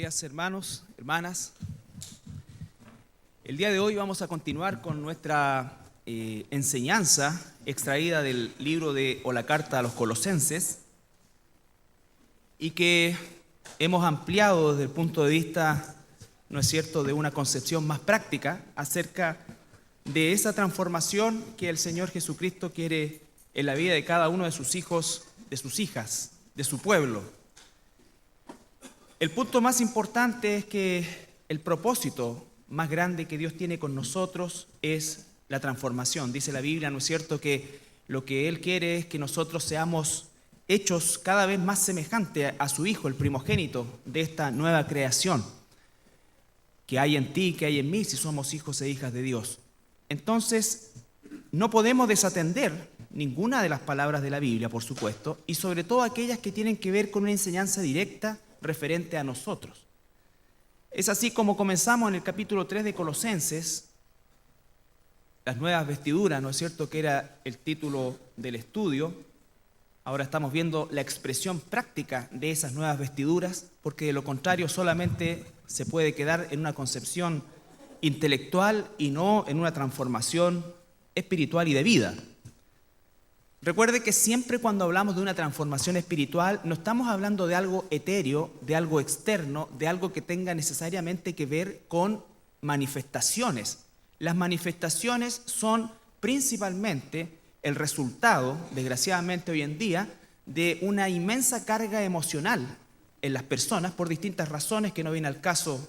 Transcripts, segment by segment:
días, hermanos, hermanas. El día de hoy vamos a continuar con nuestra enseñanza extraída del libro o la carta a los Colosenses y que hemos ampliado desde el punto de vista, ¿no es cierto?, de una concepción más práctica acerca de esa transformación que el Señor Jesucristo quiere en la vida de cada uno de sus hijos, de sus hijas, de su pueblo. El punto más importante es que el propósito más grande que Dios tiene con nosotros es la transformación. Dice la Biblia, ¿no es cierto?, que lo que Él quiere es que nosotros seamos hechos cada vez más semejantes a su Hijo, el primogénito de esta nueva creación que hay en ti, que hay en mí, si somos hijos e hijas de Dios. Entonces, no podemos desatender ninguna de las palabras de la Biblia, por supuesto, y sobre todo aquellas que tienen que ver con una enseñanza directa referente a nosotros. Es así como comenzamos en el capítulo 3 de Colosenses, las nuevas vestiduras, ¿no es cierto?, que era el título del estudio. Ahora estamos viendo la expresión práctica de esas nuevas vestiduras, porque de lo contrario solamente se puede quedar en una concepción intelectual y no en una transformación espiritual y de vida. Recuerde que siempre cuando hablamos de una transformación espiritual no estamos hablando de algo etéreo, de algo externo, de algo que tenga necesariamente que ver con manifestaciones. Las manifestaciones son principalmente el resultado, desgraciadamente hoy en día, de una inmensa carga emocional en las personas por distintas razones que no viene al caso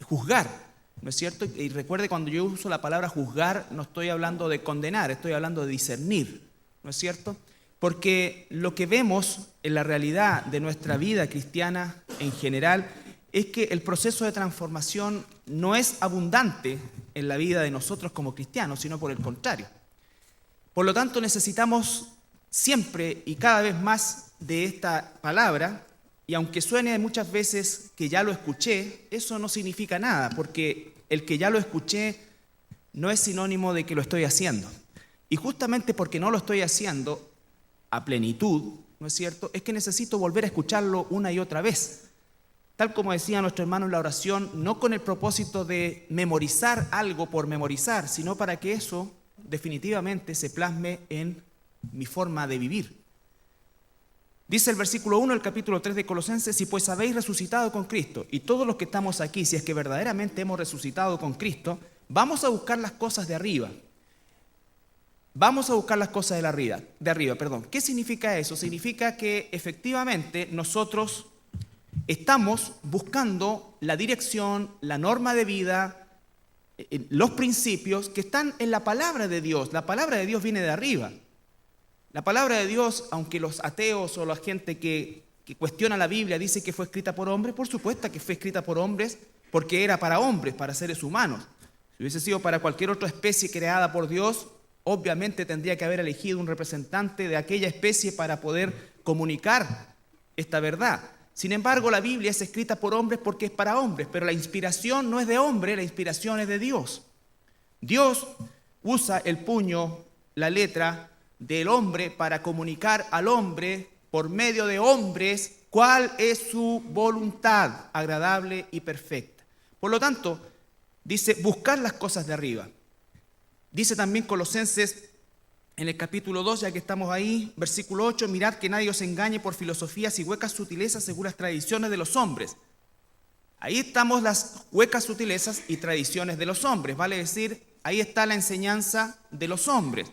juzgar, ¿no es cierto? Y recuerde, cuando yo uso la palabra juzgar, no estoy hablando de condenar, estoy hablando de discernir, ¿no es cierto? Porque lo que vemos en la realidad de nuestra vida cristiana en general es que el proceso de transformación no es abundante en la vida de nosotros como cristianos, sino por el contrario. Por lo tanto, necesitamos siempre y cada vez más de esta palabra, y aunque suene muchas veces que ya lo escuché, eso no significa nada, porque el que ya lo escuché no es sinónimo de que lo estoy haciendo. Y justamente porque no lo estoy haciendo a plenitud, ¿no es cierto?, es que necesito volver a escucharlo una y otra vez. Tal como decía nuestro hermano en la oración, no con el propósito de memorizar algo por memorizar, sino para que eso definitivamente se plasme en mi forma de vivir. Dice el versículo 1 del capítulo 3 de Colosenses: si pues habéis resucitado con Cristo, y todos los que estamos aquí, si es que verdaderamente hemos resucitado con Cristo, vamos a buscar las cosas de arriba. Vamos a buscar las cosas de arriba. ¿Qué significa eso? Significa que efectivamente nosotros estamos buscando la dirección, la norma de vida, los principios que están en la palabra de Dios. La palabra de Dios viene de arriba. La palabra de Dios, aunque los ateos o la gente que cuestiona la Biblia dice que fue escrita por hombres, por supuesto que fue escrita por hombres porque era para hombres, para seres humanos. Si hubiese sido para cualquier otra especie creada por Dios, obviamente tendría que haber elegido un representante de aquella especie para poder comunicar esta verdad. Sin embargo, la Biblia es escrita por hombres porque es para hombres, pero la inspiración no es de hombre, la inspiración es de Dios. Dios usa el puño, la letra del hombre para comunicar al hombre por medio de hombres cuál es su voluntad agradable y perfecta. Por lo tanto, dice buscar las cosas de arriba. Dice también Colosenses en el capítulo 2, ya que estamos ahí, versículo 8: mirad que nadie os engañe por filosofías y huecas sutilezas según las tradiciones de los hombres. Ahí estamos las huecas sutilezas y tradiciones de los hombres, vale decir, ahí está la enseñanza de los hombres.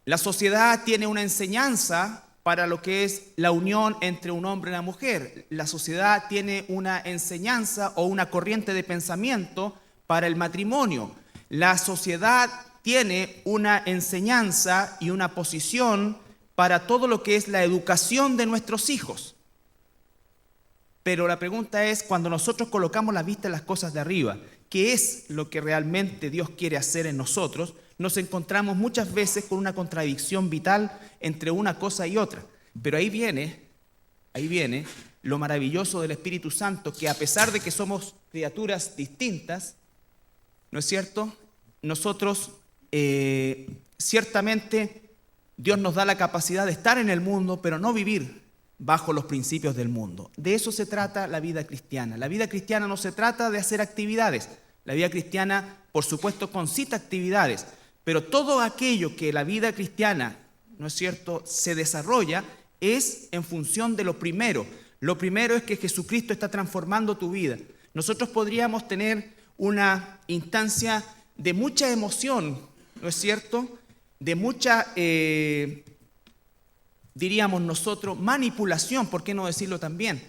La sociedad tiene una enseñanza para lo que es la unión entre un hombre y una mujer. La sociedad tiene una enseñanza o una corriente de pensamiento para el matrimonio. La sociedad tiene una enseñanza y una posición para todo lo que es la educación de nuestros hijos. Pero la pregunta es, cuando nosotros colocamos la vista en las cosas de arriba, ¿qué es lo que realmente Dios quiere hacer en nosotros? Nos encontramos muchas veces con una contradicción vital entre una cosa y otra. Pero ahí viene lo maravilloso del Espíritu Santo, que a pesar de que somos criaturas distintas, ¿no es cierto?, nosotros ciertamente Dios nos da la capacidad de estar en el mundo, pero no vivir bajo los principios del mundo. De eso se trata la vida cristiana. La vida cristiana no se trata de hacer actividades. La vida cristiana, por supuesto, concita actividades, pero todo aquello que la vida cristiana, ¿no es cierto?, se desarrolla es en función de lo primero. Lo primero es que Jesucristo está transformando tu vida. Nosotros podríamos tener una instancia de mucha emoción, ¿no es cierto?, de mucha, diríamos nosotros, manipulación, ¿por qué no decirlo también?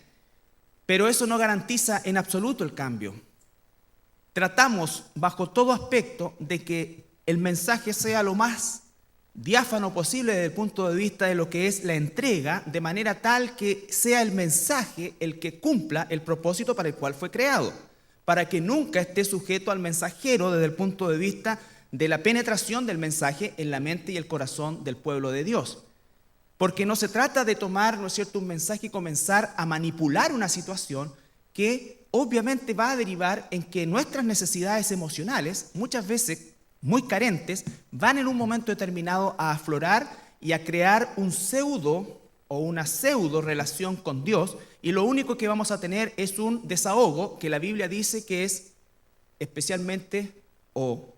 Pero eso no garantiza en absoluto el cambio. Tratamos bajo todo aspecto de que el mensaje sea lo más diáfano posible desde el punto de vista de lo que es la entrega, de manera tal que sea el mensaje el que cumpla el propósito para el cual fue creado, para que nunca esté sujeto al mensajero desde el punto de vista de la penetración del mensaje en la mente y el corazón del pueblo de Dios. Porque no se trata de tomar, ¿no es cierto?, un mensaje y comenzar a manipular una situación que obviamente va a derivar en que nuestras necesidades emocionales, muchas veces muy carentes, van en un momento determinado a aflorar y a crear un pseudo o una pseudo relación con Dios, y lo único que vamos a tener es un desahogo que la Biblia dice que es especialmente o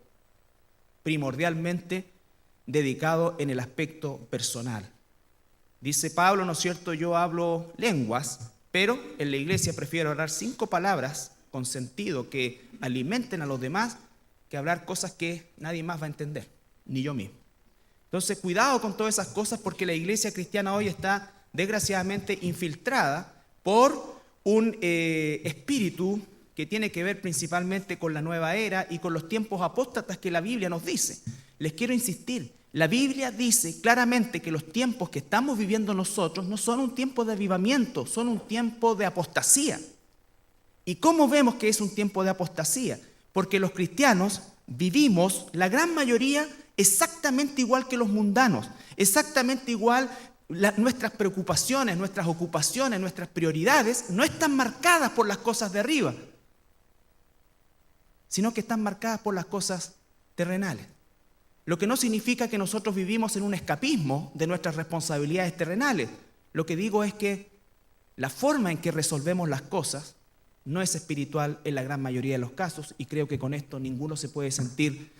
primordialmente dedicado en el aspecto personal. Dice Pablo, ¿no es cierto?, yo hablo lenguas, pero en la iglesia prefiero hablar 5 palabras con sentido que alimenten a los demás que hablar cosas que nadie más va a entender, ni yo mismo. Entonces, cuidado con todas esas cosas, porque la iglesia cristiana hoy está desgraciadamente infiltrada por un espíritu que tiene que ver principalmente con la nueva era y con los tiempos apóstatas que la Biblia nos dice. Les quiero insistir, la Biblia dice claramente que los tiempos que estamos viviendo nosotros no son un tiempo de avivamiento, son un tiempo de apostasía. ¿Y cómo vemos que es un tiempo de apostasía? Porque los cristianos vivimos, la gran mayoría, exactamente igual que los mundanos, exactamente igual. Nuestras preocupaciones, nuestras ocupaciones, nuestras prioridades no están marcadas por las cosas de arriba, sino que están marcadas por las cosas terrenales. Lo que no significa que nosotros vivimos en un escapismo de nuestras responsabilidades terrenales. Lo que digo es que la forma en que resolvemos las cosas no es espiritual en la gran mayoría de los casos, y creo que con esto ninguno se puede sentir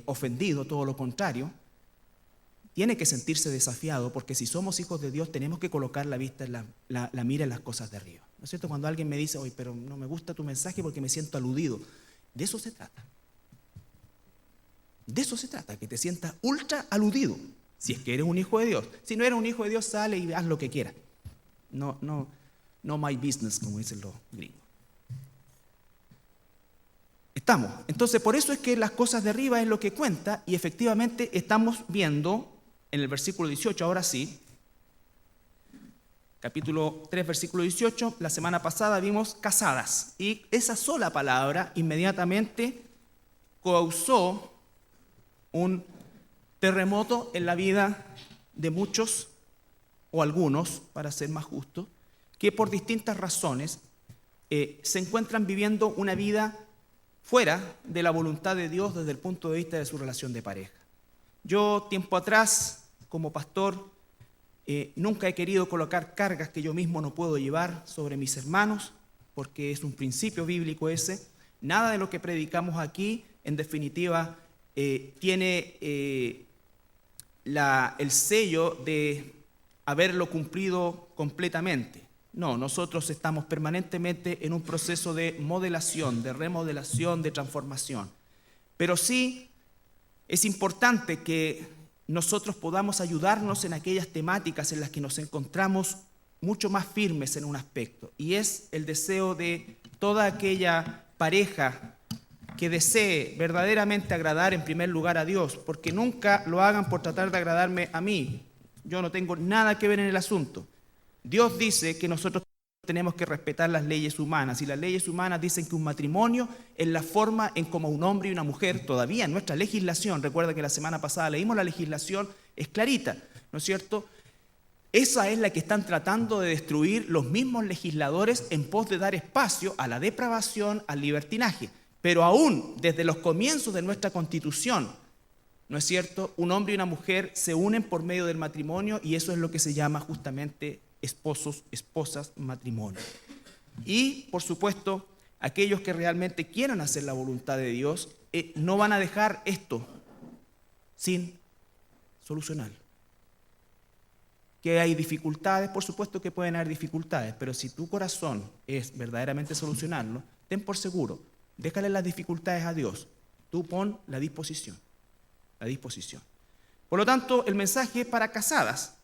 ofendido, todo lo contrario. Tiene que sentirse desafiado, porque si somos hijos de Dios tenemos que colocar la vista, la mira en las cosas de arriba. ¿No es cierto? Cuando alguien me dice, oye, pero no me gusta tu mensaje porque me siento aludido. De eso se trata. De eso se trata, que te sientas ultra aludido, si es que eres un hijo de Dios. Si no eres un hijo de Dios, sale y haz lo que quieras. No my business, como dicen los gringos. Estamos. Entonces, por eso es que las cosas de arriba es lo que cuenta, y efectivamente estamos viendo en el versículo 18, ahora sí, capítulo 3, versículo 18, la semana pasada vimos casadas, y esa sola palabra inmediatamente causó un terremoto en la vida de muchos, o algunos, para ser más justo, que por distintas razones se encuentran viviendo una vida fuera de la voluntad de Dios desde el punto de vista de su relación de pareja. Yo, tiempo atrás, como pastor, nunca he querido colocar cargas que yo mismo no puedo llevar sobre mis hermanos, porque es un principio bíblico ese. Nada de lo que predicamos aquí, en definitiva, tiene el sello de haberlo cumplido completamente. No, nosotros estamos permanentemente en un proceso de modelación, de remodelación, de transformación. Pero sí es importante que nosotros podamos ayudarnos en aquellas temáticas en las que nos encontramos mucho más firmes en un aspecto, y es el deseo de toda aquella pareja que desee verdaderamente agradar en primer lugar a Dios, porque nunca lo hagan por tratar de agradarme a mí. Yo no tengo nada que ver en el asunto. Dios dice que nosotros tenemos que respetar las leyes humanas, y las leyes humanas dicen que un matrimonio es la forma en como un hombre y una mujer, todavía en nuestra legislación, recuerda que la semana pasada leímos la legislación, es clarita, ¿no es cierto? Esa es la que están tratando de destruir los mismos legisladores en pos de dar espacio a la depravación, al libertinaje. Pero aún desde los comienzos de nuestra Constitución, ¿no es cierto?, un hombre y una mujer se unen por medio del matrimonio, y eso es lo que se llama justamente esposos, esposas, matrimonio. Y, por supuesto, aquellos que realmente quieran hacer la voluntad de Dios no van a dejar esto sin solucionar. Que hay dificultades, por supuesto que pueden haber dificultades, pero si tu corazón es verdaderamente solucionarlo, ten por seguro, déjale las dificultades a Dios, tú pon la disposición. Por lo tanto, el mensaje es para casadas,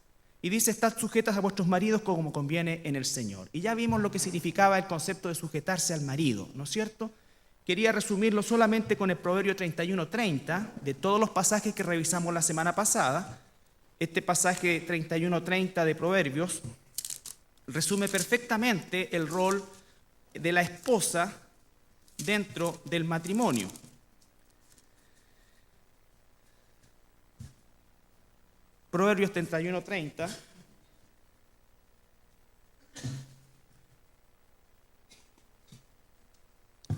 y dice, estad sujetas a vuestros maridos como conviene en el Señor. Y ya vimos lo que significaba el concepto de sujetarse al marido, ¿no es cierto? Quería resumirlo solamente con el Proverbio 31:30, de todos los pasajes que revisamos la semana pasada. Este pasaje 31:30 de Proverbios resume perfectamente el rol de la esposa dentro del matrimonio. Proverbios 31:30.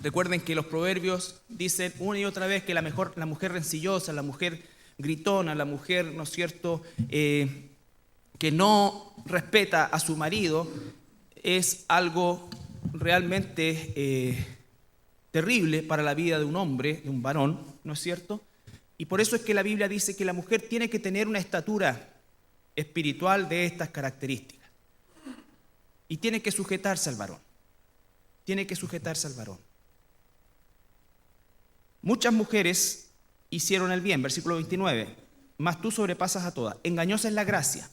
Recuerden que los proverbios dicen una y otra vez que la mujer rencillosa, la mujer gritona, la mujer, ¿no es cierto?, que no respeta a su marido, es algo realmente terrible para la vida de un hombre, de un varón, ¿no es cierto? Y por eso es que la Biblia dice que la mujer tiene que tener una estatura espiritual de estas características. Y tiene que sujetarse al varón. Muchas mujeres hicieron el bien, versículo 29, mas tú sobrepasas a todas. Engañosa es la gracia,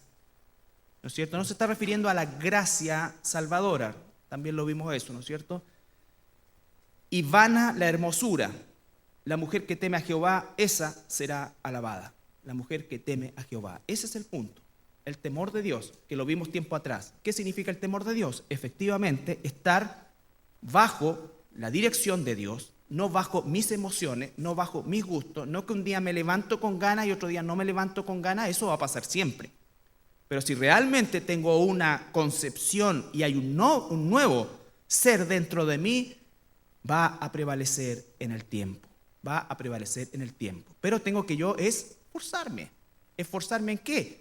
¿no es cierto? No se está refiriendo a la gracia salvadora, también lo vimos eso, ¿no es cierto? Y vana la hermosura. La mujer que teme a Jehová, esa será alabada. La mujer que teme a Jehová. Ese es el punto. El temor de Dios, que lo vimos tiempo atrás. ¿Qué significa el temor de Dios? Efectivamente, estar bajo la dirección de Dios, no bajo mis emociones, no bajo mis gustos, no que un día me levanto con ganas y otro día no me levanto con ganas, eso va a pasar siempre. Pero si realmente tengo una concepción y hay un nuevo ser dentro de mí, va a prevalecer en el tiempo. Pero tengo que yo esforzarme. ¿Esforzarme en qué?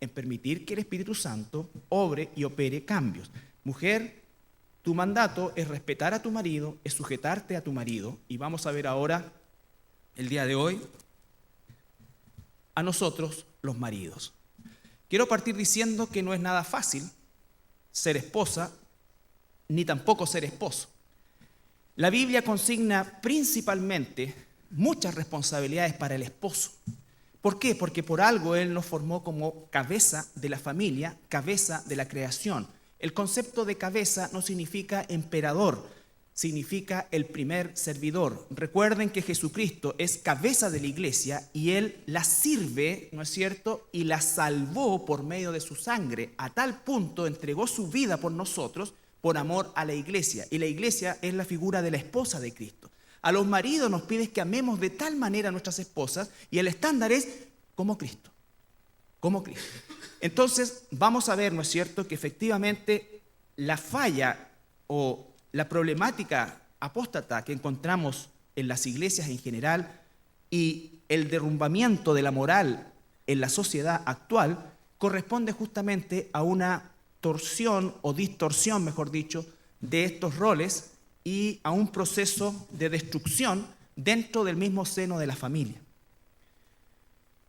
En permitir que el Espíritu Santo obre y opere cambios. Mujer, tu mandato es respetar a tu marido, es sujetarte a tu marido. Y vamos a ver ahora, el día de hoy, a nosotros los maridos. Quiero partir diciendo que no es nada fácil ser esposa, ni tampoco ser esposo. La Biblia consigna principalmente muchas responsabilidades para el esposo. ¿Por qué? Porque por algo Él nos formó como cabeza de la familia, cabeza de la creación. El concepto de cabeza no significa emperador, significa el primer servidor. Recuerden que Jesucristo es cabeza de la iglesia y Él la sirve, ¿no es cierto? Y la salvó por medio de su sangre. A tal punto entregó su vida por nosotros, por amor a la iglesia. Y la iglesia es la figura de la esposa de Cristo. A los maridos nos pides que amemos de tal manera a nuestras esposas y el estándar es como Cristo. Entonces vamos a ver, ¿no es cierto?, que efectivamente la falla o la problemática apóstata que encontramos en las iglesias en general y el derrumbamiento de la moral en la sociedad actual corresponde justamente a una torsión o distorsión, mejor dicho, de estos roles y a un proceso de destrucción dentro del mismo seno de la familia.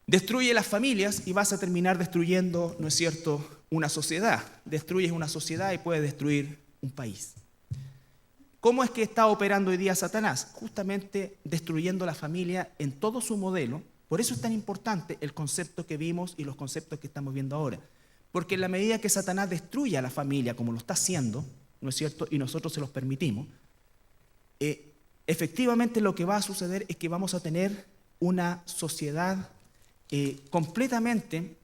Destruye las familias y vas a terminar destruyendo, ¿no es cierto?, una sociedad. Destruyes una sociedad y puedes destruir un país. ¿Cómo es que está operando hoy día Satanás? Justamente destruyendo la familia en todo su modelo. Por eso es tan importante el concepto que vimos y los conceptos que estamos viendo ahora. Porque en la medida que Satanás destruya a la familia, como lo está haciendo, ¿no es cierto?, y nosotros se los permitimos, efectivamente lo que va a suceder es que vamos a tener una sociedad completamente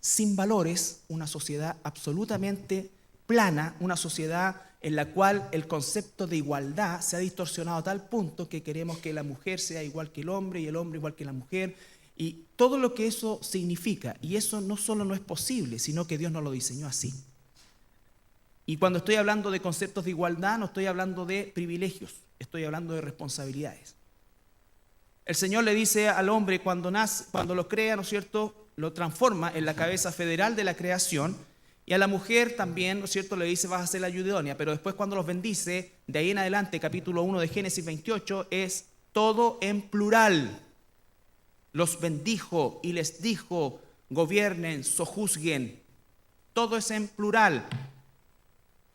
sin valores, una sociedad absolutamente plana, una sociedad en la cual el concepto de igualdad se ha distorsionado a tal punto que queremos que la mujer sea igual que el hombre y el hombre igual que la mujer y todo lo que eso significa. Y eso no solo no es posible, sino que Dios nos lo diseñó así. Y cuando estoy hablando de conceptos de igualdad, no estoy hablando de privilegios, estoy hablando de responsabilidades. El Señor le dice al hombre cuando lo crea, ¿no es cierto?, lo transforma en la cabeza federal de la creación Y a la mujer también, ¿no es cierto?, le dice, vas a ser la ayuda idónea, pero después cuando los bendice, de ahí en adelante, capítulo 1 de Génesis 28, es todo en plural. Los bendijo y les dijo, gobiernen, sojuzguen. Todo es en plural.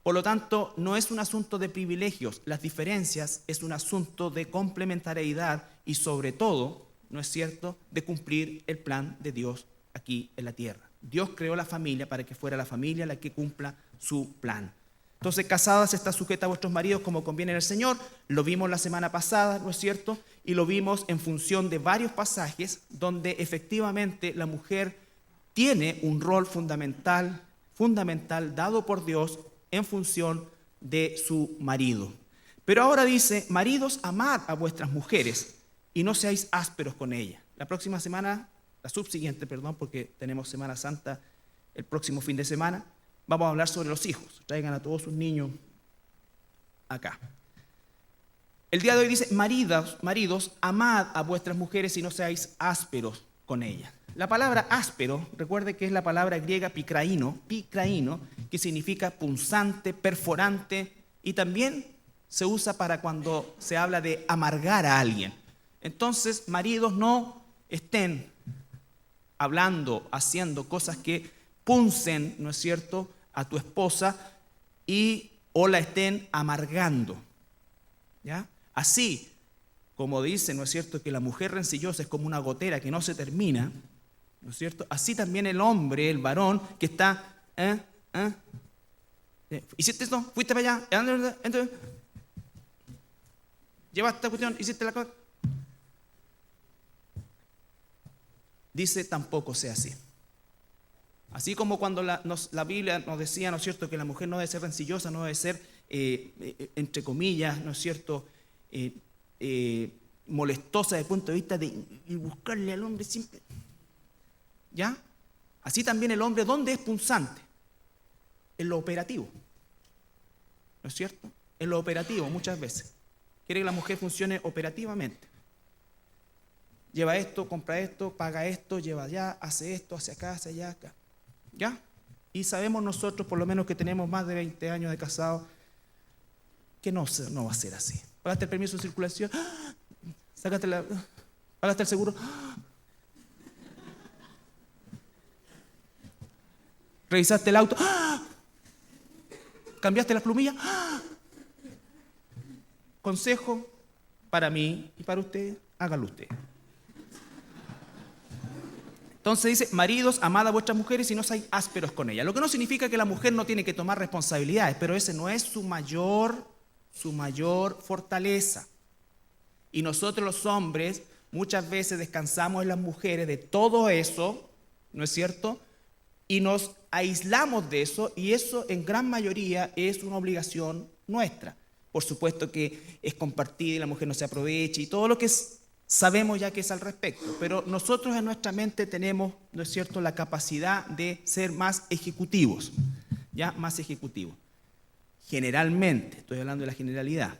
Por lo tanto, no es un asunto de privilegios. Las diferencias es un asunto de complementariedad y sobre todo, ¿no es cierto?, de cumplir el plan de Dios aquí en la tierra. Dios creó la familia para que fuera la familia la que cumpla su plan. Entonces, casadas, está sujeta a vuestros maridos como conviene en el Señor. Lo vimos la semana pasada, ¿no es cierto? Y lo vimos en función de varios pasajes donde efectivamente la mujer tiene un rol fundamental dado por Dios en función de su marido. Pero ahora dice, maridos, amad a vuestras mujeres y no seáis ásperos con ellas. La próxima semana, la subsiguiente, perdón, porque tenemos Semana Santa el próximo fin de semana, vamos a hablar sobre los hijos. Traigan a todos sus niños acá. El día de hoy dice, maridos, amad a vuestras mujeres y no seáis ásperos con ellas. La palabra áspero, recuerde que es la palabra griega pikraíno, que significa punzante, perforante, y también se usa para cuando se habla de amargar a alguien. Entonces, maridos, no estén hablando, haciendo cosas que puncen, ¿no es cierto?, a tu esposa o la estén amargando. ¿Ya? Así como dice, ¿no es cierto?, que la mujer rencillosa es como una gotera que no se termina, ¿no es cierto? Así también el hombre, el varón, que está, ¿hiciste esto? ¿Fuiste para allá? ¿Llevaste esta cuestión? ¿Hiciste la cosa? Dice, tampoco sea así. Así como cuando la Biblia nos decía, ¿no es cierto?, que la mujer no debe ser rencillosa, no debe ser, entre comillas, ¿no es cierto?, molestosa desde el punto de vista de buscarle al hombre siempre. ¿Ya? Así también el hombre, ¿dónde es punzante? En lo operativo. ¿No es cierto? En lo operativo, muchas veces. Quiere que la mujer funcione operativamente. Lleva esto, compra esto, paga esto, lleva allá, hace esto, hace acá, hace allá, acá. ¿Ya? Y sabemos nosotros, por lo menos que tenemos más de 20 años de casados, que no va a ser así. ¿Pagaste el permiso de circulación? ¿Pagaste el seguro? ¿Revisaste el auto? ¿Cambiaste las plumillas? Consejo para mí y para usted, hágalo usted. Entonces dice, maridos, amad a vuestras mujeres y no seáis ásperos con ellas. Lo que no significa que la mujer no tiene que tomar responsabilidades, pero ese no es su mayor fortaleza. Y nosotros los hombres muchas veces descansamos en las mujeres de todo eso, ¿no es cierto? Y nos aislamos de eso, y eso en gran mayoría es una obligación nuestra. Por supuesto que es compartida y la mujer no se aprovecha y todo lo que sabemos ya que es al respecto, pero nosotros en nuestra mente tenemos, ¿no es cierto?, la capacidad de ser más ejecutivos, ¿ya? Más ejecutivos. Generalmente, estoy hablando de la generalidad,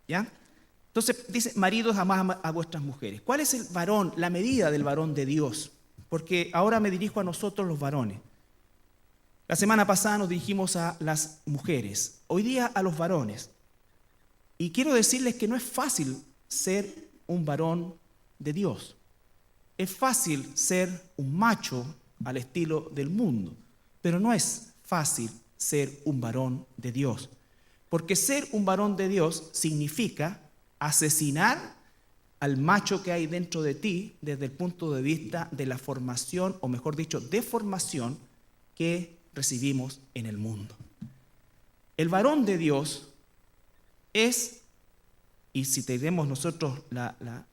¿ya? Entonces dice, maridos, amad a vuestras mujeres. ¿Cuál es el varón, la medida del varón de Dios? Porque ahora me dirijo a nosotros los varones. La semana pasada nos dirigimos a las mujeres, hoy día a los varones. Y quiero decirles que no es fácil ser un varón de Dios. Es fácil ser un macho al estilo del mundo, pero no es fácil ser un varón de Dios. Porque ser un varón de Dios significa asesinar al macho que hay dentro de ti desde el punto de vista de la formación, o mejor dicho, deformación que recibimos en el mundo. El varón de Dios es, y si tenemos nosotros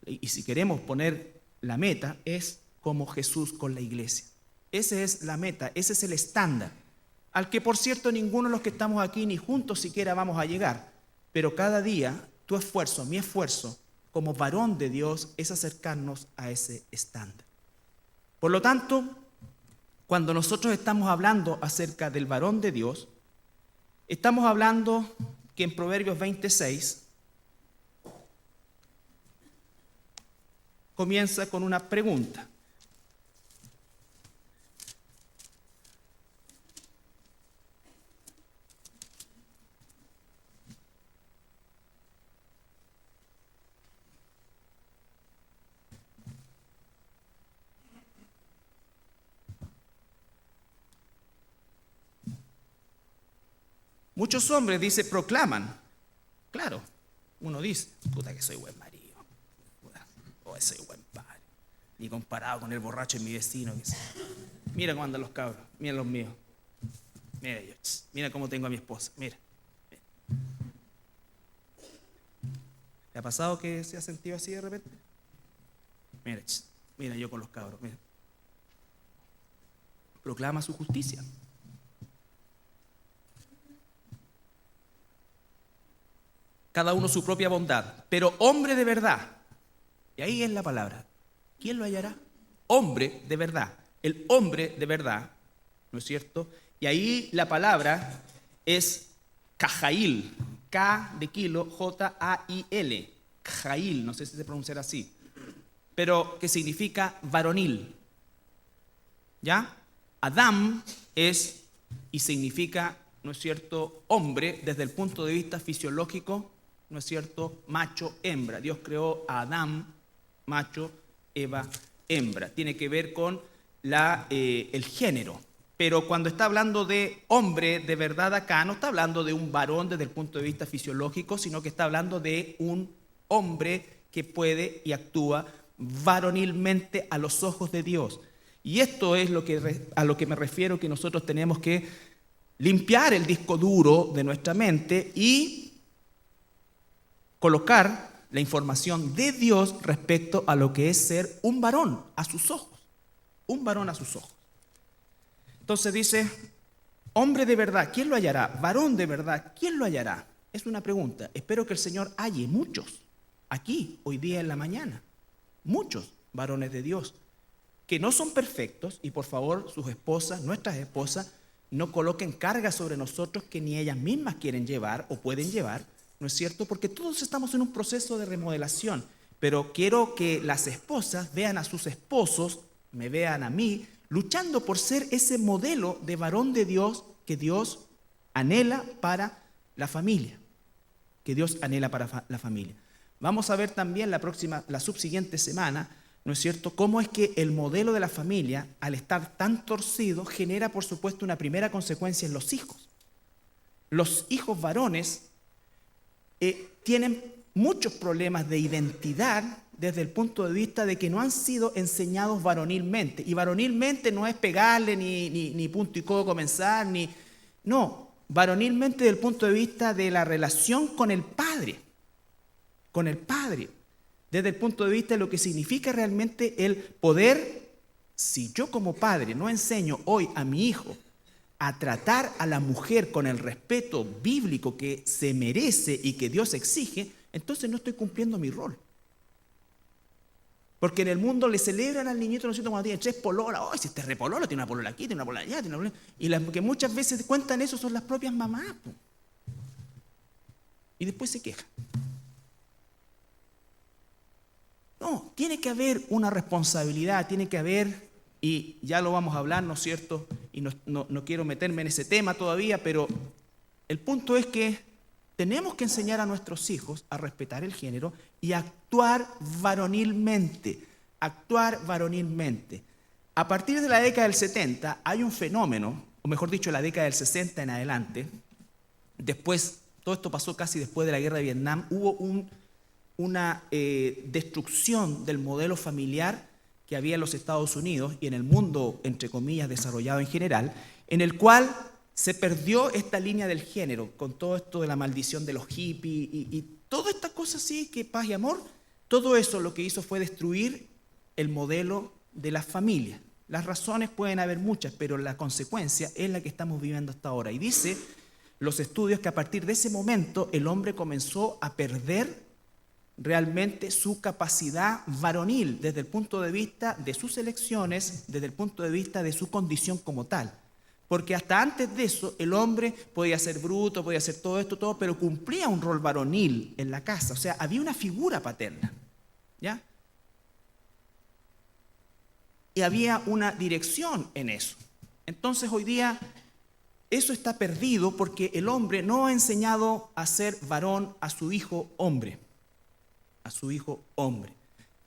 y si queremos poner la meta, es como Jesús con la iglesia. Esa es la meta, ese es el estándar, al que por cierto ninguno de los que estamos aquí ni juntos siquiera vamos a llegar, pero cada día tu esfuerzo, mi esfuerzo como varón de Dios es acercarnos a ese estándar. Por lo tanto, cuando nosotros estamos hablando acerca del varón de Dios, estamos hablando que en Proverbios 26 comienza con una pregunta. Muchos hombres, dice, proclaman. Claro, uno dice, puta que soy buen marido, puta, oh, soy buen padre. Ni comparado con el borracho de mi vecino. Mira cómo andan los cabros, mira los míos. Mira yo, mira cómo tengo a mi esposa, mira. ¿Le ha pasado que se ha sentido así de repente? Mira, mira yo con los cabros, mira. Proclama su justicia. Cada uno su propia bondad, pero hombre de verdad. Y ahí es la palabra. ¿Quién lo hallará? Hombre de verdad. El hombre de verdad, ¿no es cierto? Y ahí la palabra es Cajail. K de kilo, J-A-I-L. Cajail, no sé si se pronunciará así. Pero que significa varonil. ¿Ya? Adam es y significa, ¿no es cierto?, hombre desde el punto de vista fisiológico, ¿no es cierto?, macho, hembra. Dios creó a Adán, macho, Eva, hembra. Tiene que ver con el género. Pero cuando está hablando de hombre de verdad acá, no está hablando de un varón desde el punto de vista fisiológico, sino que está hablando de un hombre que puede y actúa varonilmente a los ojos de Dios. Y esto es a lo que me refiero, que nosotros tenemos que limpiar el disco duro de nuestra mente y colocar la información de Dios respecto a lo que es ser un varón a sus ojos. Un varón a sus ojos. Entonces dice, hombre de verdad, ¿quién lo hallará? Varón de verdad, ¿quién lo hallará? Es una pregunta. Espero que el Señor halle muchos aquí, hoy día en la mañana. Muchos varones de Dios que no son perfectos y por favor sus esposas, nuestras esposas, no coloquen cargas sobre nosotros que ni ellas mismas quieren llevar o pueden llevar, ¿no es cierto? Porque todos estamos en un proceso de remodelación, pero quiero que las esposas vean a sus esposos, me vean a mí, luchando por ser ese modelo de varón de Dios que Dios anhela para la familia, que Dios anhela para la familia. Vamos a ver también la subsiguiente semana, ¿no es cierto?, cómo es que el modelo de la familia, al estar tan torcido, genera, por supuesto, una primera consecuencia en los hijos. Los hijos varones tienen muchos problemas de identidad desde el punto de vista de que no han sido enseñados varonilmente. Y varonilmente no es pegarle ni punto y codo comenzar, no, varonilmente desde el punto de vista de la relación con el padre. Con el padre. Desde el punto de vista de lo que significa realmente el poder, si yo como padre no enseño hoy a mi hijo a tratar a la mujer con el respeto bíblico que se merece y que Dios exige, entonces no estoy cumpliendo mi rol. Porque en el mundo le celebran al niñito, ¿no es cierto?, cuando tiene 3 pololas. ¡Ay, si este repolola, tiene una polola aquí, tiene una polola allá, tiene una polola! Y las que muchas veces cuentan eso son las propias mamás. Y después se quejan. No, tiene que haber una responsabilidad, tiene que haber, y ya lo vamos a hablar, ¿no es cierto? Y no quiero meterme en ese tema todavía, pero el punto es que tenemos que enseñar a nuestros hijos a respetar el género y actuar varonilmente, actuar varonilmente. A partir de la década del 70 hay un fenómeno, o mejor dicho, la década del 60 en adelante, después, todo esto pasó casi después de la guerra de Vietnam, hubo una destrucción del modelo familiar que había en los Estados Unidos y en el mundo, entre comillas, desarrollado en general, en el cual se perdió esta línea del género, con todo esto de la maldición de los hippies y toda esta cosa así, que paz y amor, todo eso lo que hizo fue destruir el modelo de las familias. Las razones pueden haber muchas, pero la consecuencia es la que estamos viviendo hasta ahora. Y dice los estudios que a partir de ese momento el hombre comenzó a perder realmente su capacidad varonil desde el punto de vista de sus elecciones, desde el punto de vista de su condición como tal. Porque hasta antes de eso el hombre podía ser bruto, podía hacer todo esto, todo, pero cumplía un rol varonil en la casa. O sea, había una figura paterna, ¿ya? Y había una dirección en eso. Entonces hoy día eso está perdido porque el hombre no ha enseñado a ser varón a su hijo hombre. A su hijo hombre.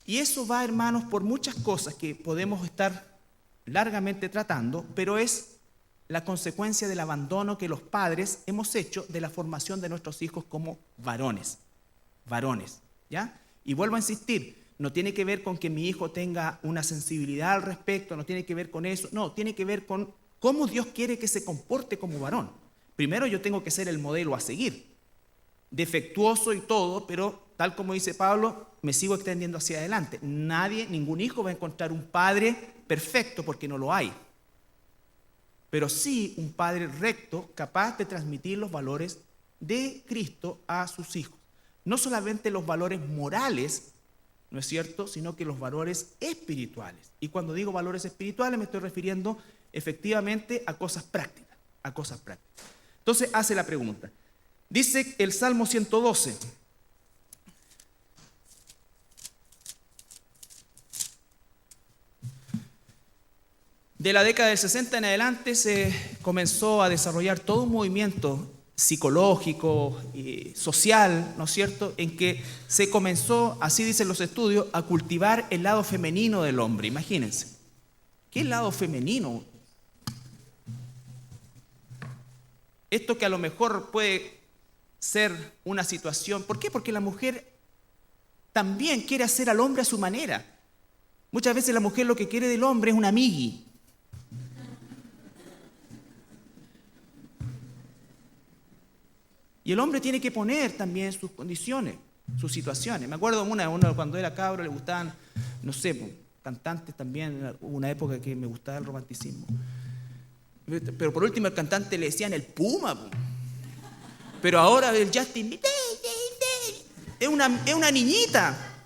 Y eso va, hermanos, por muchas cosas que podemos estar largamente tratando, pero es la consecuencia del abandono que los padres hemos hecho de la formación de nuestros hijos como varones. Varones, ¿ya? Y vuelvo a insistir, no tiene que ver con que mi hijo tenga una sensibilidad al respecto, no tiene que ver con eso, no, tiene que ver con cómo Dios quiere que se comporte como varón. Primero yo tengo que ser el modelo a seguir, defectuoso y todo, pero tal como dice Pablo, me sigo extendiendo hacia adelante. Ningún hijo va a encontrar un padre perfecto porque no lo hay. Pero sí un padre recto, capaz de transmitir los valores de Cristo a sus hijos. No solamente los valores morales, ¿no es cierto?, sino que los valores espirituales. Y cuando digo valores espirituales me estoy refiriendo efectivamente a cosas prácticas, a cosas prácticas. Entonces hace la pregunta. Dice el Salmo 112. De la década del 60 en adelante se comenzó a desarrollar todo un movimiento psicológico, social, ¿no es cierto?, en que se comenzó, así dicen los estudios, a cultivar el lado femenino del hombre. Imagínense. ¿Qué es el lado femenino? Esto que a lo mejor puede ser una situación. ¿Por qué? Porque la mujer también quiere hacer al hombre a su manera. Muchas veces la mujer lo que quiere del hombre es un amigui. Y el hombre tiene que poner también sus condiciones, sus situaciones. Me acuerdo uno cuando era cabro le gustaban, no sé, cantantes también. Hubo una época que me gustaba el romanticismo. Pero por último el cantante le decían el Puma. Pero ahora el Justin es una niñita.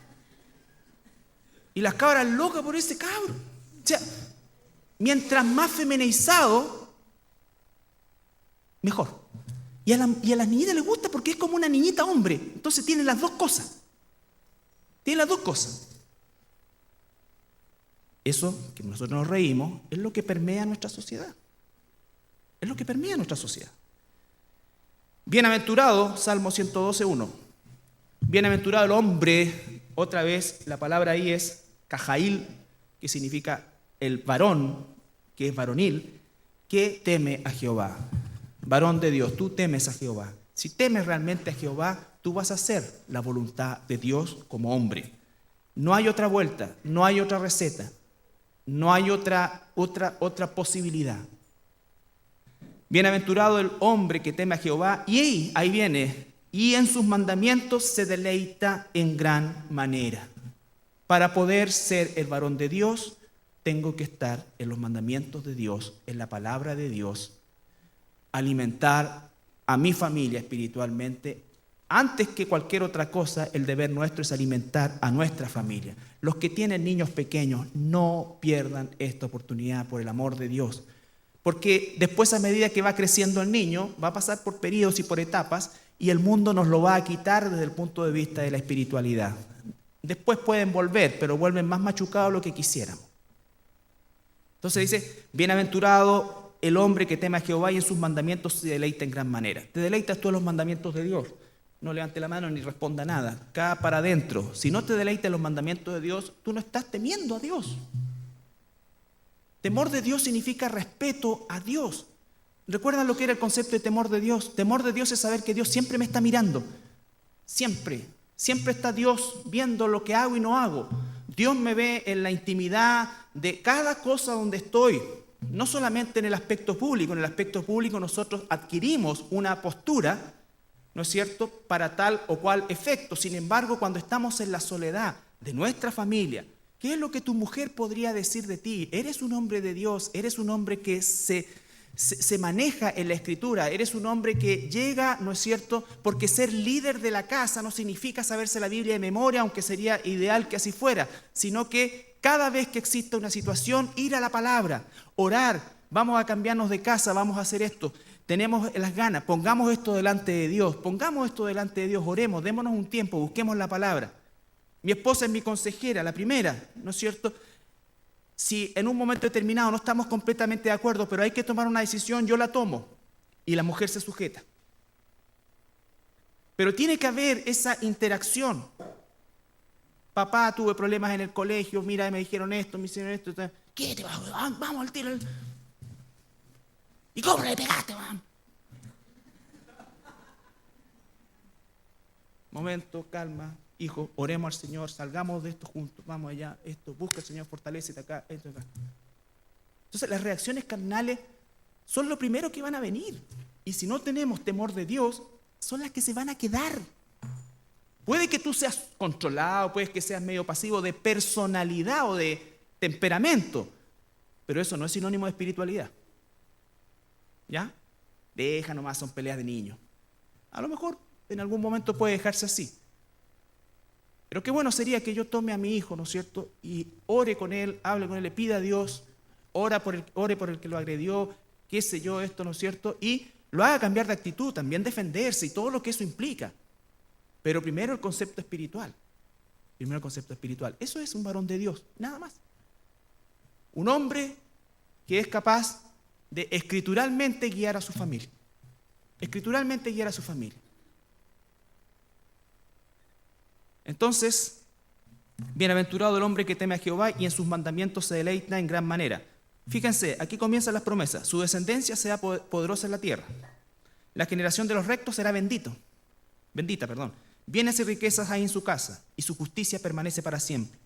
Y las cabras locas por ese cabro. O sea, mientras más femenizado, mejor. Y a las niñitas les gusta porque es como una niñita hombre. Entonces tienen las dos cosas. Tienen las dos cosas. Eso que nosotros nos reímos es lo que permea nuestra sociedad. Es lo que permea nuestra sociedad. Bienaventurado, Salmo 112:1. Bienaventurado el hombre, otra vez la palabra ahí es cajail, que significa el varón, que es varonil, que teme a Jehová. Varón de Dios, tú temes a Jehová. Si temes realmente a Jehová, tú vas a hacer la voluntad de Dios como hombre. No hay otra vuelta, no hay otra receta, no hay otra posibilidad. Bienaventurado el hombre que teme a Jehová, y ahí viene, y en sus mandamientos se deleita en gran manera. Para poder ser el varón de Dios, tengo que estar en los mandamientos de Dios, en la palabra de Dios, alimentar a mi familia espiritualmente. Antes que cualquier otra cosa, el deber nuestro es alimentar a nuestra familia. Los que tienen niños pequeños, no pierdan esta oportunidad por el amor de Dios. Porque después, a medida que va creciendo el niño, va a pasar por periodos y por etapas, y el mundo nos lo va a quitar desde el punto de vista de la espiritualidad. Después pueden volver, pero vuelven más machucados de lo que quisiéramos. Entonces dice, bienaventurado el hombre que teme a Jehová y en sus mandamientos se deleita en gran manera. ¿Te deleitas tú en los mandamientos de Dios? No levante la mano ni responda nada. Cada para adentro. Si no te deleitas en los mandamientos de Dios, tú no estás temiendo a Dios. Temor de Dios significa respeto a Dios. ¿Recuerdan lo que era el concepto de temor de Dios? Temor de Dios es saber que Dios siempre me está mirando. Siempre. Siempre está Dios viendo lo que hago y no hago. Dios me ve en la intimidad de cada cosa donde estoy. No solamente en el aspecto público. En el aspecto público nosotros adquirimos una postura, ¿no es cierto?, para tal o cual efecto. Sin embargo, cuando estamos en la soledad de nuestra familia, ¿qué es lo que tu mujer podría decir de ti? Eres un hombre de Dios, eres un hombre que se maneja en la Escritura, eres un hombre que llega, ¿no es cierto?, porque ser líder de la casa no significa saberse la Biblia de memoria, aunque sería ideal que así fuera, sino que cada vez que exista una situación, ir a la palabra, orar, vamos a cambiarnos de casa, vamos a hacer esto. Tenemos las ganas, pongamos esto delante de Dios, oremos, démonos un tiempo, busquemos la palabra. Mi esposa es mi consejera, la primera, ¿no es cierto? Si en un momento determinado no estamos completamente de acuerdo, pero hay que tomar una decisión, yo la tomo y la mujer se sujeta. Pero tiene que haber esa interacción. Papá, tuve problemas en el colegio, mira, me dijeron esto, me hicieron esto. ¿Qué te va? Vamos al tiro. ¿Y cómo le pegaste, man? Momento, calma, hijo, oremos al Señor, salgamos de esto juntos, vamos allá, esto, busca al Señor, fortalécete acá, esto acá. Entonces las reacciones carnales son lo primero que van a venir. Y si no tenemos temor de Dios, son las que se van a quedar. Puede que tú seas controlado, puede que seas medio pasivo de personalidad o de temperamento, pero eso no es sinónimo de espiritualidad. ¿Ya? Deja nomás, son peleas de niños. A lo mejor en algún momento puede dejarse así. Pero qué bueno sería que yo tome a mi hijo, ¿no es cierto? Y ore con él, hable con él, le pida a Dios, ore por el que lo agredió, qué sé yo, esto, ¿no es cierto? Y lo haga cambiar de actitud, también defenderse y todo lo que eso implica. Pero primero el concepto espiritual. Primero el concepto espiritual. Eso es un varón de Dios, nada más. Un hombre que es capaz de escrituralmente guiar a su familia. Escrituralmente guiar a su familia. Entonces, bienaventurado el hombre que teme a Jehová y en sus mandamientos se deleita en gran manera. Fíjense, aquí comienzan las promesas. Su descendencia será poderosa en la tierra. La generación de los rectos será bendita. Bienes y riquezas hay en su casa, y su justicia permanece para siempre.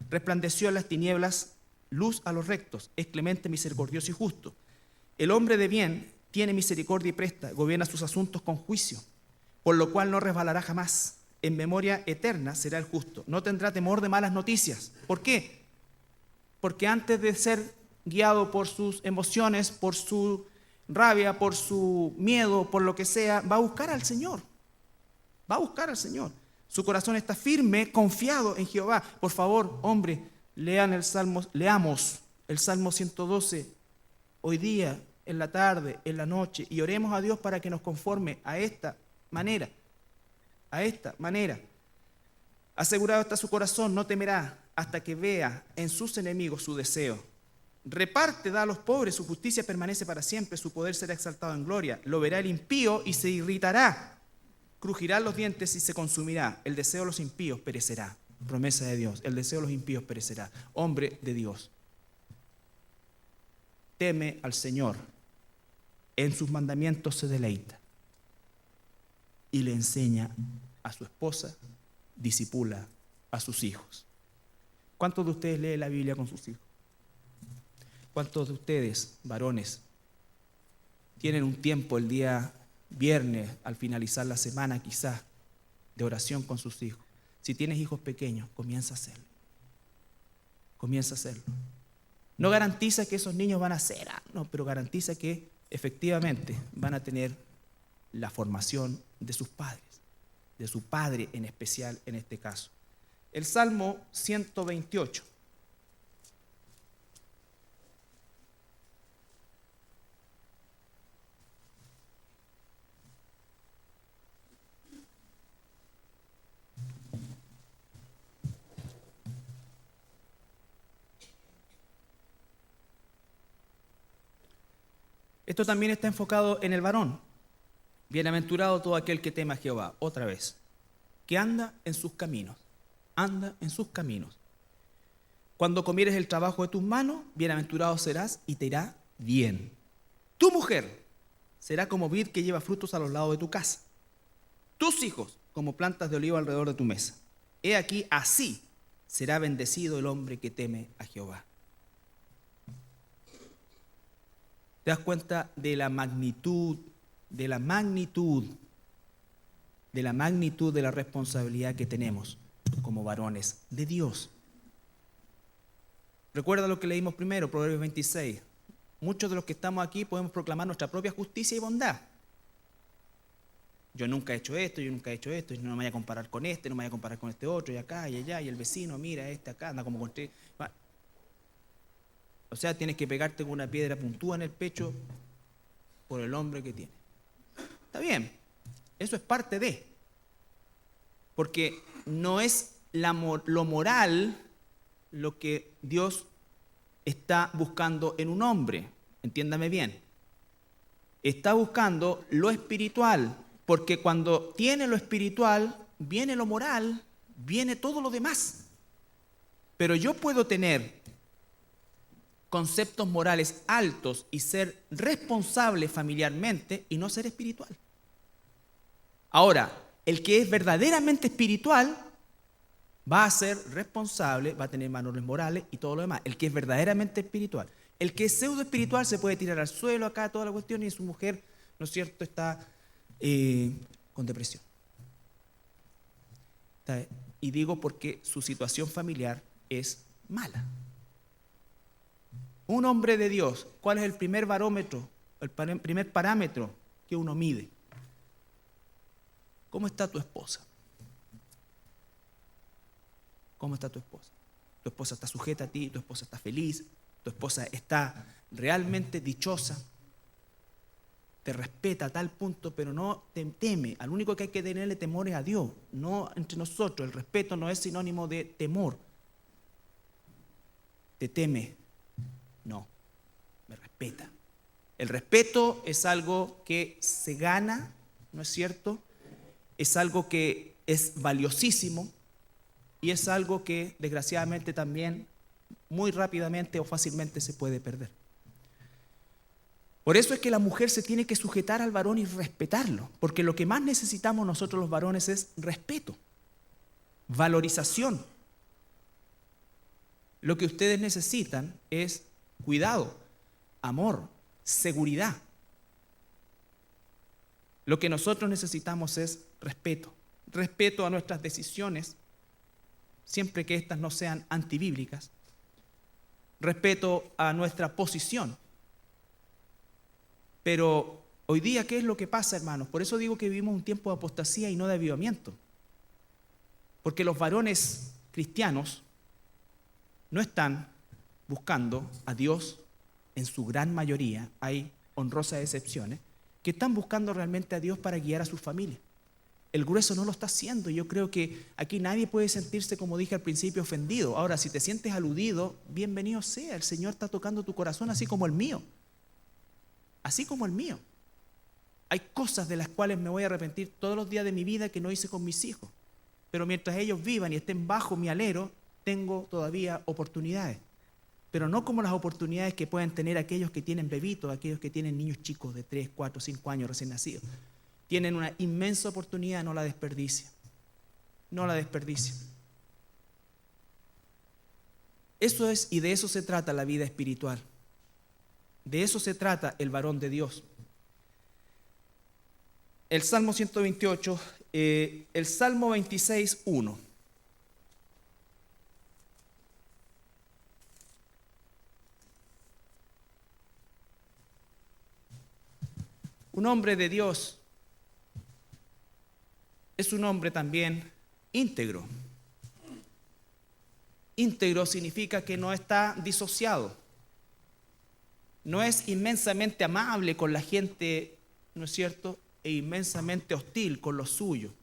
Resplandeció en las tinieblas luz a los rectos, es clemente, misericordioso y justo. El hombre de bien tiene misericordia y presta, gobierna sus asuntos con juicio, por lo cual no resbalará jamás. En memoria eterna será el justo. No tendrá temor de malas noticias. ¿Por qué? Porque antes de ser guiado por sus emociones, por su rabia, por su miedo, por lo que sea, va a buscar al Señor. Va a buscar al Señor. Su corazón está firme, confiado en Jehová. Por favor, hombre, leamos el Salmo 112 hoy día, en la tarde, en la noche, y oremos a Dios para que nos conforme a esta manera. A esta manera. Asegurado está su corazón, no temerá hasta que vea en sus enemigos su deseo. Reparte, da a los pobres, su justicia permanece para siempre, su poder será exaltado en gloria. Lo verá el impío y se irritará. Crujirán los dientes y se consumirá. El deseo de los impíos perecerá. Promesa de Dios. El deseo de los impíos perecerá. Hombre de Dios, teme al Señor. En sus mandamientos se deleita. Y le enseña a su esposa, disipula a sus hijos. ¿Cuántos de ustedes leen la Biblia con sus hijos? ¿Cuántos de ustedes, varones, tienen un tiempo el día viernes, al finalizar la semana quizás, de oración con sus hijos? Si tienes hijos pequeños, comienza a hacerlo. Comienza a hacerlo. No garantiza que esos niños van a ser, no, pero garantiza que efectivamente van a tener la formación de sus padres, de su padre en especial en este caso. El Salmo 128. Esto también está enfocado en el varón. Bienaventurado todo aquel que teme a Jehová, otra vez, que anda en sus caminos, anda en sus caminos. Cuando comieres el trabajo de tus manos, bienaventurado serás y te irá bien. Tu mujer será como vid que lleva frutos a los lados de tu casa. Tus hijos como plantas de olivo alrededor de tu mesa. He aquí, así será bendecido el hombre que teme a Jehová. ¿Te das cuenta de la magnitud de la responsabilidad que tenemos como varones de Dios? Recuerda lo que leímos primero, Proverbios 26. Muchos de los que estamos aquí podemos proclamar nuestra propia justicia y bondad. Yo nunca he hecho esto, yo nunca he hecho esto, y no me voy a comparar con este, no me voy a comparar con este otro, y acá, y allá, y el vecino, mira, este acá, anda como con tres. O sea, tienes que pegarte con una piedra puntúa en el pecho por el hombre que tienes. Está bien, eso es parte de. Porque no es lo moral lo que Dios está buscando en un hombre. Entiéndame bien. Está buscando lo espiritual. Porque cuando tiene lo espiritual, viene lo moral, viene todo lo demás. Pero yo puedo tener conceptos morales altos y ser responsable familiarmente y no ser espiritual. Ahora, el que es verdaderamente espiritual va a ser responsable, va a tener valores morales y todo lo demás. El que es verdaderamente espiritual. El que es pseudo espiritual se puede tirar al suelo acá, toda la cuestión, y su mujer, ¿no es cierto?, está con depresión. Y digo porque su situación familiar es mala. Un hombre de Dios, ¿cuál es el primer barómetro, el primer parámetro que uno mide? ¿Cómo está tu esposa? ¿Cómo está tu esposa? ¿Tu esposa está sujeta a ti? ¿Tu esposa está feliz? ¿Tu esposa está realmente dichosa? Te respeta a tal punto, pero no te teme. Al único que hay que tenerle temor es a Dios, no entre nosotros. El respeto no es sinónimo de temor. ¿Te teme? No, me respeta. El respeto es algo que se gana, ¿no es cierto? Es algo que es valiosísimo y es algo que desgraciadamente también muy rápidamente o fácilmente se puede perder. Por eso es que la mujer se tiene que sujetar al varón y respetarlo, porque lo que más necesitamos nosotros los varones es respeto, valorización. Lo que ustedes necesitan es cuidado, amor, seguridad. Lo que nosotros necesitamos es respeto, respeto a nuestras decisiones, siempre que éstas no sean antibíblicas, respeto a nuestra posición. Pero hoy día, ¿qué es lo que pasa, hermanos? Por eso digo que vivimos un tiempo de apostasía y no de avivamiento. Porque los varones cristianos no están buscando a Dios en su gran mayoría, hay honrosas excepciones, que están buscando realmente a Dios para guiar a su familia. El grueso no lo está haciendo. Yo creo que aquí nadie puede sentirse, como dije al principio, ofendido. Ahora, si te sientes aludido, bienvenido sea. El Señor está tocando tu corazón así como el mío. Así como el mío. Hay cosas de las cuales me voy a arrepentir todos los días de mi vida que no hice con mis hijos. Pero mientras ellos vivan y estén bajo mi alero, tengo todavía oportunidades. Pero no como las oportunidades que pueden tener aquellos que tienen bebitos, aquellos que tienen niños chicos de 3, 4, 5 años recién nacidos. Tienen una inmensa oportunidad, no la desperdicien. No la desperdicien. Eso es, y de eso se trata la vida espiritual. De eso se trata el varón de Dios. El Salmo 128, el Salmo 26, 1. Un hombre de Dios es un hombre también íntegro. Íntegro significa que no está disociado. No es inmensamente amable con la gente, ¿no es cierto?, e inmensamente hostil con los suyos.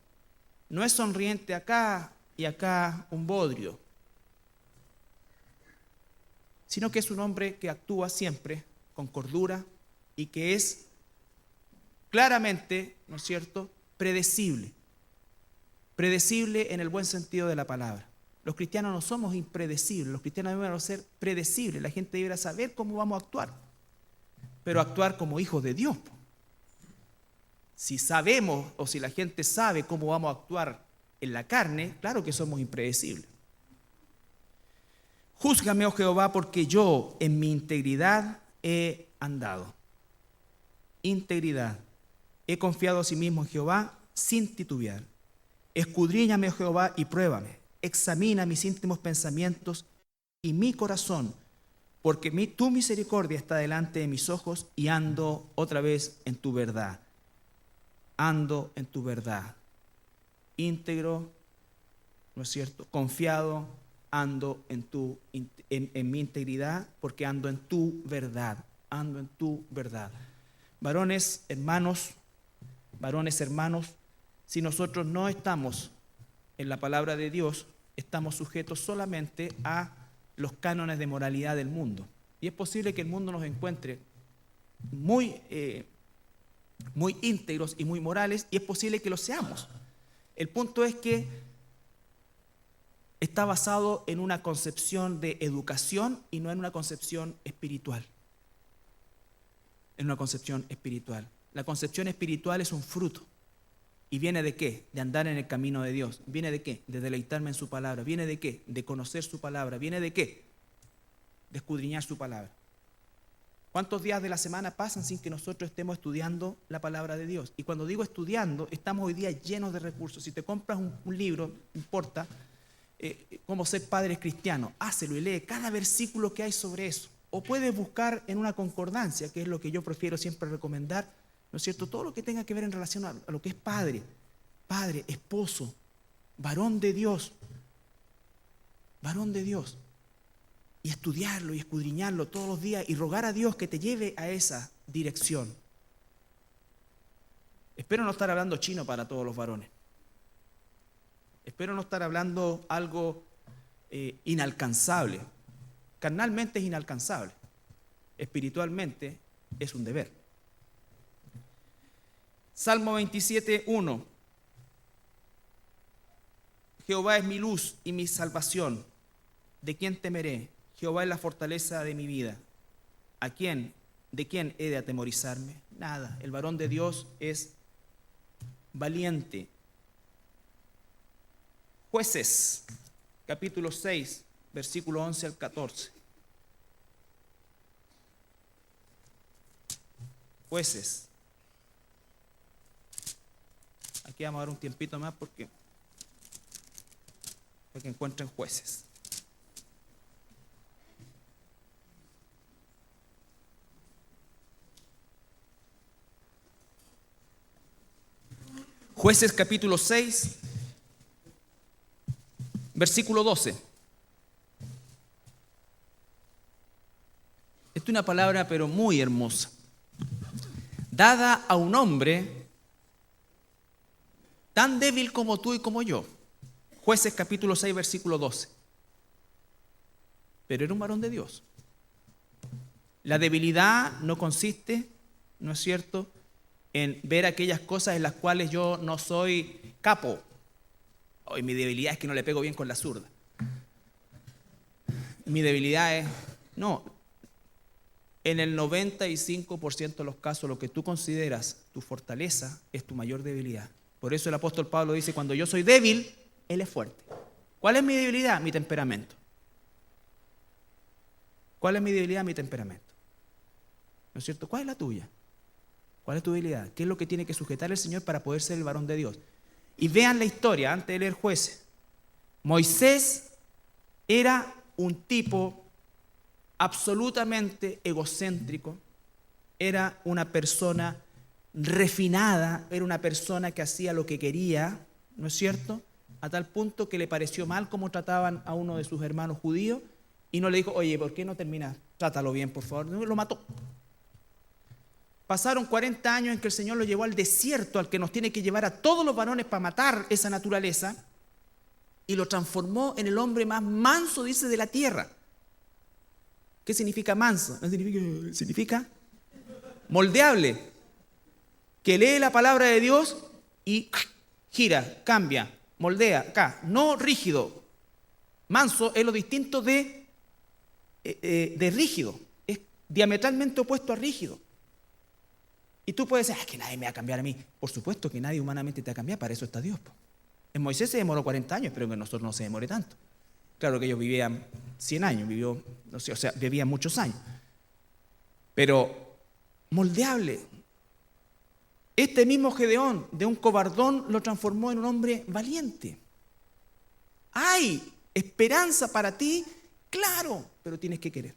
No es sonriente acá y acá un bodrio, sino que es un hombre que actúa siempre con cordura y que es claramente, ¿no es cierto?, predecible. Predecible en el buen sentido de la palabra. Los cristianos no somos impredecibles, los cristianos deben ser predecibles. La gente deberá saber cómo vamos a actuar, pero actuar como hijos de Dios. Si sabemos o si la gente sabe cómo vamos a actuar en la carne, claro que somos impredecibles. Júzgame, oh Jehová, porque yo en mi integridad he andado. Integridad. He confiado a sí mismo en Jehová sin titubear. Escudriñame, oh Jehová, y pruébame. Examina mis íntimos pensamientos y mi corazón, porque tu misericordia está delante de mis ojos y ando otra vez en tu verdad. Ando en tu verdad. Íntegro, ¿no es cierto?, confiado, ando en mi integridad porque ando en tu verdad. Ando en tu verdad. Varones, hermanos, si nosotros no estamos en la palabra de Dios, estamos sujetos solamente a los cánones de moralidad del mundo. Y es posible que el mundo nos encuentre muy íntegros y muy morales, y es posible que lo seamos. El punto es que está basado en una concepción de educación y no en una concepción espiritual. En una concepción espiritual. La concepción espiritual es un fruto. ¿Y viene de qué? De andar en el camino de Dios. ¿Viene de qué? De deleitarme en su palabra. ¿Viene de qué? De conocer su palabra. ¿Viene de qué? De escudriñar su palabra. ¿Cuántos días de la semana pasan sin que nosotros estemos estudiando la palabra de Dios? Y cuando digo estudiando, estamos hoy día llenos de recursos. Si te compras un libro, no importa, cómo ser padre cristiano, hácelo y lee cada versículo que hay sobre eso. O puedes buscar en una concordancia, que es lo que yo prefiero siempre recomendar, ¿no es cierto? Todo lo que tenga que ver en relación a lo que es padre, esposo, varón de Dios, y estudiarlo y escudriñarlo todos los días y rogar a Dios que te lleve a esa dirección. Espero no estar hablando chino para todos los varones. Espero no estar hablando algo inalcanzable. Carnalmente es inalcanzable. Espiritualmente es un deber. Salmo 27:1. Jehová es mi luz y mi salvación. ¿De quién temeré? Jehová es la fortaleza de mi vida. ¿A quién? ¿De quién he de atemorizarme? Nada. El varón de Dios es valiente. Jueces, capítulo 6, versículo 11 al 14. Jueces. Aquí vamos a dar un tiempito más para que encuentren Jueces. Jueces capítulo 6, versículo 12. Esta es una palabra pero muy hermosa. Dada a un hombre tan débil como tú y como yo. Jueces capítulo 6, versículo 12. Pero era un varón de Dios. La debilidad no consiste, ¿no es cierto?, en ver aquellas cosas en las cuales yo no soy capo. Hoy mi debilidad es que no le pego bien con la zurda. Mi debilidad es, no, en el 95% de los casos lo que tú consideras tu fortaleza es tu mayor debilidad. Por eso el apóstol Pablo dice, cuando yo soy débil, él es fuerte. ¿Cuál es mi debilidad? Mi temperamento. ¿Cuál es mi debilidad? Mi temperamento. ¿No es cierto? ¿Cuál es la tuya? ¿Cuál es tu debilidad? ¿Qué es lo que tiene que sujetar el Señor para poder ser el varón de Dios? Y vean la historia antes de leer Jueces. Moisés era un tipo absolutamente egocéntrico, era una persona refinada, era una persona que hacía lo que quería, ¿no es cierto?, a tal punto que le pareció mal cómo trataban a uno de sus hermanos judíos y no le dijo, oye, ¿por qué no terminas? Trátalo bien, por favor. No, lo mató. Pasaron 40 años en que el Señor lo llevó al desierto, al que nos tiene que llevar a todos los varones para matar esa naturaleza, y lo transformó en el hombre más manso, dice, de la tierra. ¿Qué significa manso? No significa moldeable, que lee la palabra de Dios y gira, cambia, moldea, acá, no rígido. Manso es lo distinto de rígido, es diametralmente opuesto a rígido. Y tú puedes decir, que nadie me va a cambiar a mí. Por supuesto que nadie humanamente te va a cambiar, para eso está Dios. En Moisés se demoró 40 años, pero que nosotros no se demore tanto. Claro que ellos vivían 100 años, vivían muchos años. Pero moldeable. Este mismo Gedeón, de un cobardón, lo transformó en un hombre valiente. Hay esperanza para ti, claro, pero tienes que querer.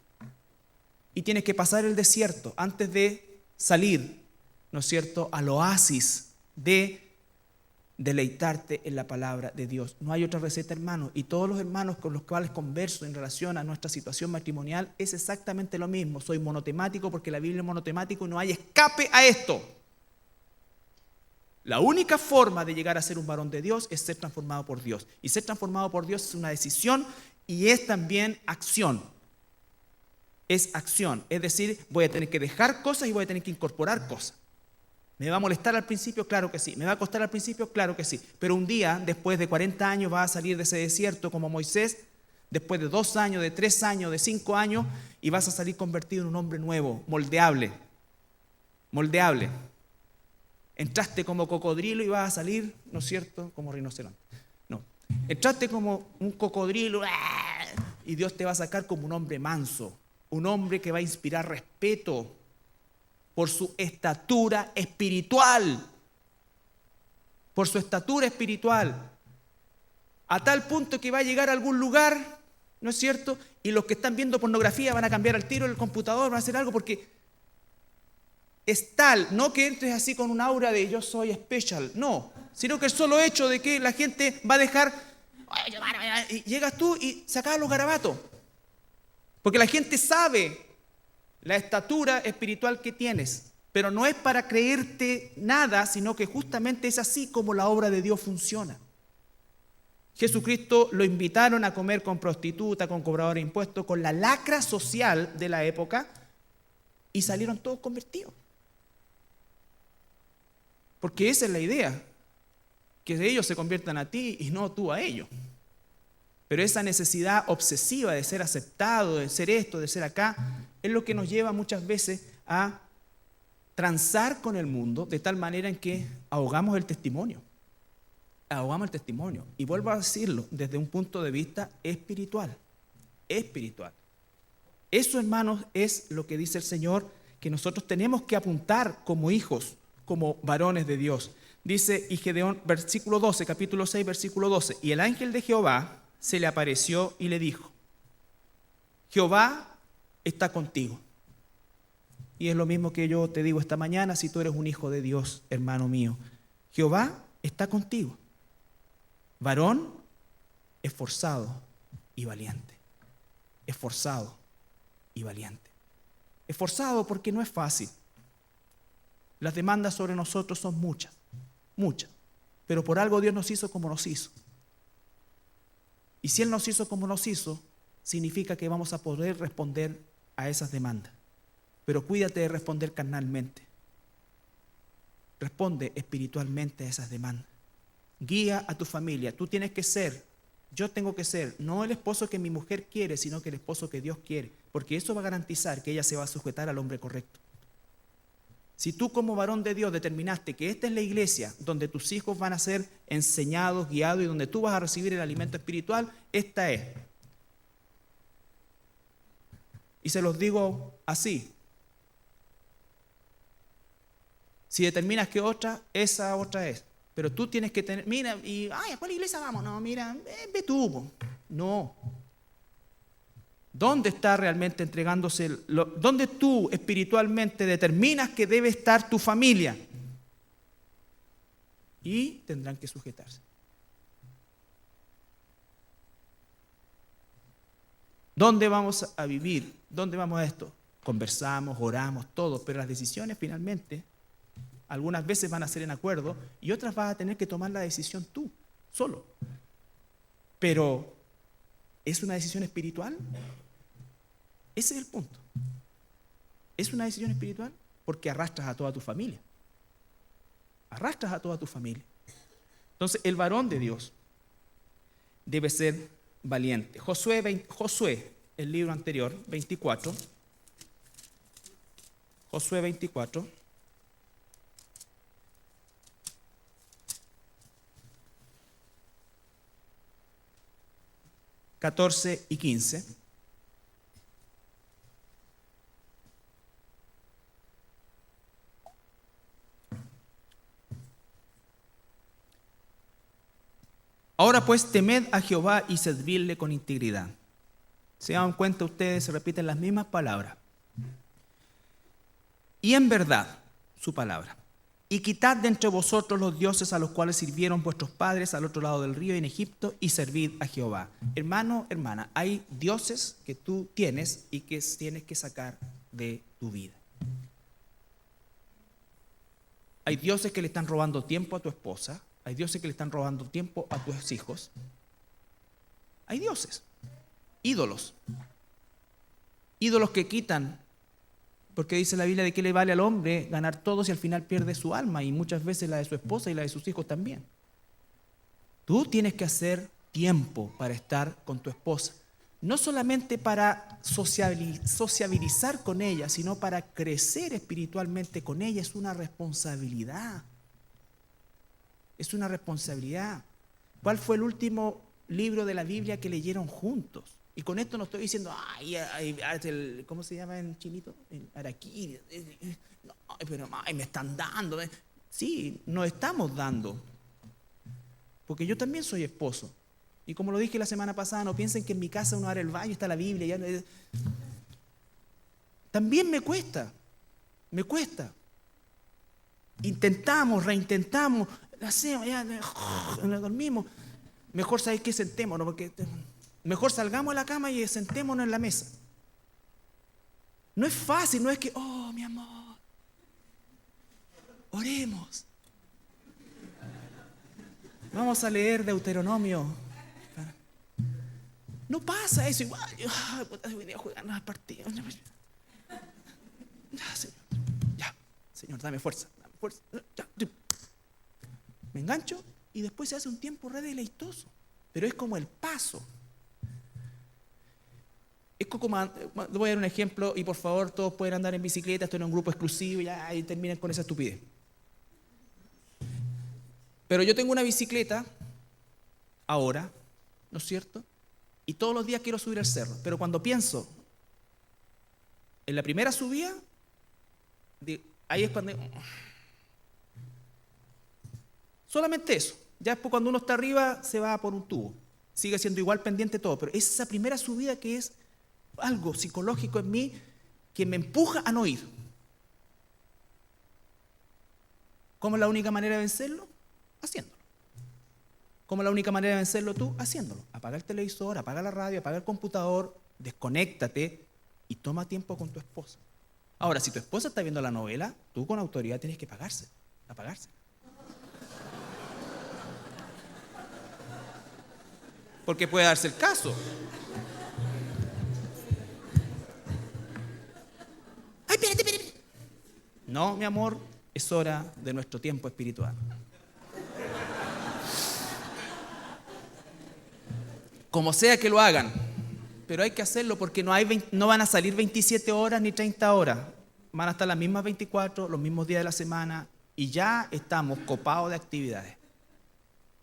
Y tienes que pasar el desierto antes de salir, ¿no es cierto?, al oasis de deleitarte en la palabra de Dios. No hay otra receta, hermanos. Y todos los hermanos con los cuales converso en relación a nuestra situación matrimonial es exactamente lo mismo. Soy monotemático porque la Biblia es monotemático y no hay escape a esto. La única forma de llegar a ser un varón de Dios es ser transformado por Dios. Y ser transformado por Dios es una decisión y es también acción. Es acción. Es decir, voy a tener que dejar cosas y voy a tener que incorporar cosas. ¿Me va a molestar al principio? Claro que sí. ¿Me va a costar al principio? Claro que sí. Pero un día, después de 40 años, vas a salir de ese desierto como Moisés, después de 2 años, de 3 años, de 5 años, y vas a salir convertido en un hombre nuevo, moldeable. Moldeable. Entraste como cocodrilo y vas a salir, ¿no es cierto?, como rinoceronte. No. Entraste como un cocodrilo y Dios te va a sacar como un hombre manso, un hombre que va a inspirar respeto por su estatura espiritual. Por su estatura espiritual. A tal punto que va a llegar a algún lugar, ¿no es cierto? Y los que están viendo pornografía van a cambiar al tiro el computador, van a hacer algo porque es tal, no que entres así con un aura de yo soy special, no, sino que el solo hecho de que la gente va a dejar, y llegas tú y sacas los garabatos. Porque la gente sabe la estatura espiritual que tienes, pero no es para creerte nada, sino que justamente es así como la obra de Dios funciona. Jesucristo lo invitaron a comer con prostituta, con cobrador de impuestos, con la lacra social de la época, y salieron todos convertidos. Porque esa es la idea, que ellos se conviertan a ti y no tú a ellos. Pero esa necesidad obsesiva de ser aceptado, de ser esto, de ser acá, es lo que nos lleva muchas veces a transar con el mundo de tal manera en que ahogamos el testimonio. Ahogamos el testimonio. Y vuelvo a decirlo desde un punto de vista espiritual. Espiritual. Eso, hermanos, es lo que dice el Señor, que nosotros tenemos que apuntar como hijos, como varones de Dios. Dice, y Gedeón, versículo 12, capítulo 6, versículo 12, y el ángel de Jehová se le apareció y le dijo, Jehová está contigo. Y es lo mismo que yo te digo esta mañana, si tú eres un hijo de Dios, hermano mío. Jehová está contigo. Varón esforzado y valiente. Esforzado y valiente. Esforzado porque no es fácil. Las demandas sobre nosotros son muchas, muchas. Pero por algo Dios nos hizo como nos hizo. Y si Él nos hizo como nos hizo, significa que vamos a poder responder a esas demandas. Pero cuídate de responder carnalmente. Responde espiritualmente a esas demandas. Guía a tu familia. Tú tienes que ser, yo tengo que ser, no el esposo que mi mujer quiere, sino que el esposo que Dios quiere. Porque eso va a garantizar que ella se va a sujetar al hombre correcto. Si tú como varón de Dios determinaste que esta es la iglesia donde tus hijos van a ser enseñados, guiados y donde tú vas a recibir el alimento espiritual, esta es. Y se los digo así. Si determinas que otra, esa otra es. Pero tú tienes que tener, mira, y, ay, ¿a cuál iglesia vamos? No, mira, ve tú. Po. No. ¿Dónde está realmente entregándose? ¿Dónde tú espiritualmente determinas que debe estar tu familia? Y tendrán que sujetarse. ¿Dónde vamos a vivir? ¿Dónde vamos a esto? Conversamos, oramos, todo, pero las decisiones finalmente, algunas veces van a ser en acuerdo y otras vas a tener que tomar la decisión tú, solo. Pero, ¿es una decisión espiritual? Ese es el punto. ¿Es una decisión espiritual? Porque arrastras a toda tu familia. Arrastras a toda tu familia. Entonces, el varón de Dios debe ser valiente. Josué, el libro anterior, 24. Josué 24. (14 y 15). Ahora pues temed a Jehová y servidle con integridad. ¿Se dan cuenta ustedes? Se repiten las mismas palabras. Y en verdad, su palabra. Y quitad de entre vosotros los dioses a los cuales sirvieron vuestros padres al otro lado del río en Egipto y servid a Jehová. Hermano, hermana, hay dioses que tú tienes y que tienes que sacar de tu vida. Hay dioses que le están robando tiempo a tu esposa. Hay dioses que le están robando tiempo a tus hijos. Hay dioses, ídolos que quitan Porque dice la Biblia de qué le vale al hombre ganar todo si al final pierde su alma y muchas veces la de su esposa y la de sus hijos también. Tú tienes que hacer tiempo para estar con tu esposa. No solamente para sociabilizar con ella, sino para crecer espiritualmente con ella. Es una responsabilidad. Es una responsabilidad. ¿Cuál fue el último libro de la Biblia que leyeron juntos? Y con esto no estoy diciendo, ¿cómo se llama en chinito? El araquiri. No, pero me están dando. Sí, nos estamos dando. Porque yo también soy esposo. Y como lo dije la semana pasada, no piensen que en mi casa uno abre el baño, está la Biblia. También me cuesta. Me cuesta. Intentamos, reintentamos, hacemos, ya nos dormimos. Mejor sabéis que sentémonos, porque mejor salgamos a la cama y sentémonos en la mesa. No es fácil, no es que, oh, mi amor, oremos. Vamos a leer Deuteronomio. No pasa eso igual. Hoy día juegan las partidas. Ya, Señor, dame fuerza. Ya. Me engancho y después se hace un tiempo re deleitoso. Pero es como el paso. Es como, voy a dar un ejemplo y por favor todos pueden andar en bicicleta, esto no es un grupo exclusivo y terminen con esa estupidez. Pero yo tengo una bicicleta ahora, ¿no es cierto? Y todos los días quiero subir el cerro. Pero cuando pienso en la primera subida, ahí es cuando... Solamente eso. Ya después cuando uno está arriba se va por un tubo. Sigue siendo igual pendiente todo. Pero es esa primera subida que es algo psicológico en mí que me empuja a no ir. ¿Cómo es la única manera de vencerlo? Haciéndolo. ¿Cómo es la única manera de vencerlo tú? Haciéndolo. Apaga el televisor, apaga la radio, apaga el computador, desconéctate y toma tiempo con tu esposa. Ahora, si tu esposa está viendo la novela, tú con autoridad tienes que apagarse. Porque puede darse el caso. ¡Ay, espérate! No, mi amor, es hora de nuestro tiempo espiritual. Como sea que lo hagan, pero hay que hacerlo porque no van a salir 27 horas ni 30 horas. Van a estar las mismas 24, los mismos días de la semana y ya estamos copados de actividades.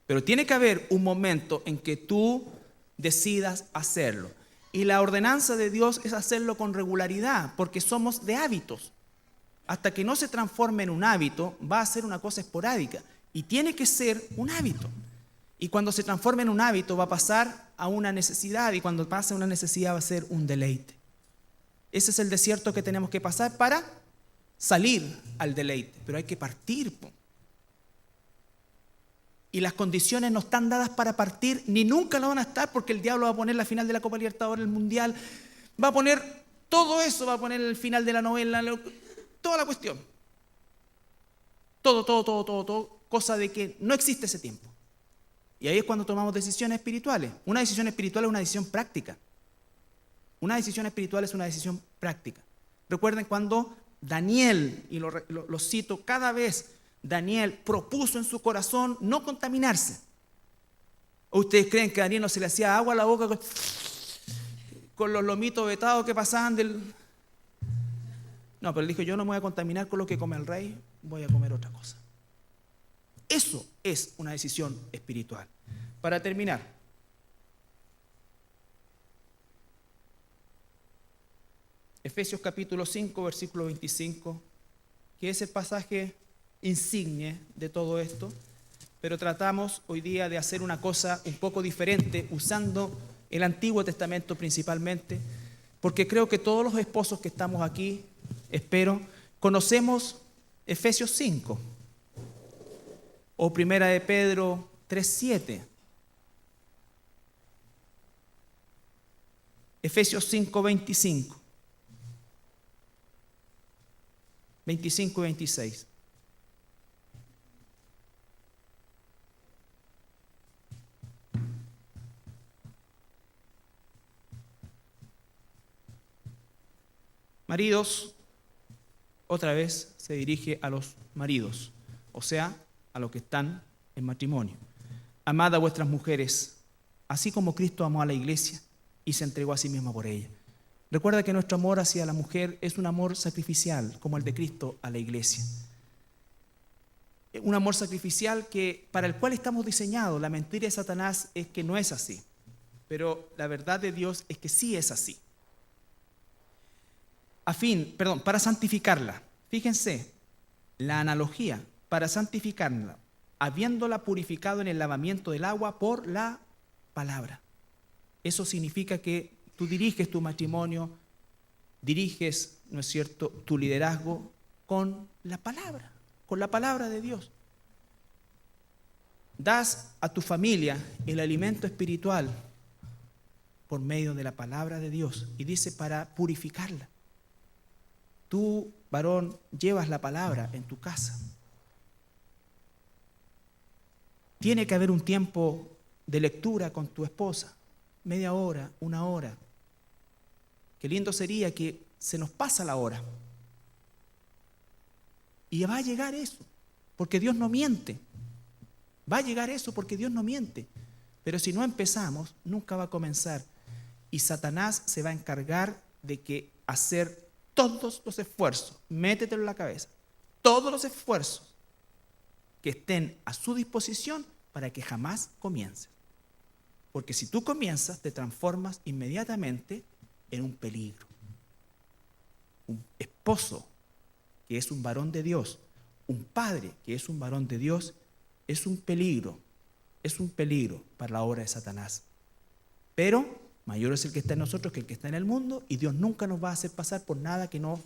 Pero tiene que haber un momento en que tú decidas hacerlo. Y la ordenanza de Dios es hacerlo con regularidad, porque somos de hábitos. Hasta que no se transforme en un hábito, va a ser una cosa esporádica. Y tiene que ser un hábito. Y cuando se transforme en un hábito, va a pasar a una necesidad. Y cuando pase a una necesidad, va a ser un deleite. Ese es el desierto que tenemos que pasar para salir al deleite. Pero hay que partir. Y las condiciones no están dadas para partir, ni nunca lo van a estar, porque el diablo va a poner la final de la Copa Libertadores, el Mundial, va a poner todo eso, va a poner el final de la novela, toda la cuestión. Todo, cosa de que no existe ese tiempo. Y ahí es cuando tomamos decisiones espirituales. Una decisión espiritual es una decisión práctica. Una decisión espiritual es una decisión práctica. Recuerden cuando Daniel, y lo cito cada vez, Daniel propuso en su corazón no contaminarse. ¿O ustedes creen que a Daniel no se le hacía agua a la boca con los lomitos vetados que pasaban del... No, pero él dijo, yo no me voy a contaminar con lo que come el rey, voy a comer otra cosa. Eso es una decisión espiritual. Para terminar, Efesios capítulo 5, versículo 25, que es el pasaje insigne de todo esto, pero tratamos hoy día de hacer una cosa un poco diferente, usando el Antiguo Testamento principalmente, porque creo que todos los esposos que estamos aquí, espero, conocemos Efesios 5 o Primera de Pedro 3:7. Efesios 5, 25 y 26. Maridos, otra vez se dirige a los maridos, o sea, a los que están en matrimonio. Amad a vuestras mujeres, así como Cristo amó a la iglesia y se entregó a sí mismo por ella. Recuerda que nuestro amor hacia la mujer es un amor sacrificial, como el de Cristo a la iglesia. Un amor sacrificial para el cual estamos diseñados. La mentira de Satanás es que no es así, pero la verdad de Dios es que sí es así. Para santificarla. Fíjense, la analogía, para santificarla, habiéndola purificado en el lavamiento del agua por la palabra. Eso significa que tú diriges tu matrimonio, diriges, ¿no es cierto?, tu liderazgo con la palabra de Dios. Das a tu familia el alimento espiritual por medio de la palabra de Dios, y dice para purificarla. Tú, varón, llevas la palabra en tu casa. Tiene que haber un tiempo de lectura con tu esposa, media hora, una hora. Qué lindo sería que se nos pasa la hora. Y va a llegar eso, porque Dios no miente. Va a llegar eso porque Dios no miente. Pero si no empezamos, nunca va a comenzar. Y Satanás se va a encargar de que hacer todos los esfuerzos, métetelo en la cabeza, todos los esfuerzos que estén a su disposición para que jamás comiences. Porque si tú comienzas, te transformas inmediatamente en un peligro. Un esposo que es un varón de Dios, un padre que es un varón de Dios, es un peligro para la obra de Satanás. Pero mayor es el que está en nosotros que el que está en el mundo, y Dios nunca nos va a hacer pasar por nada que no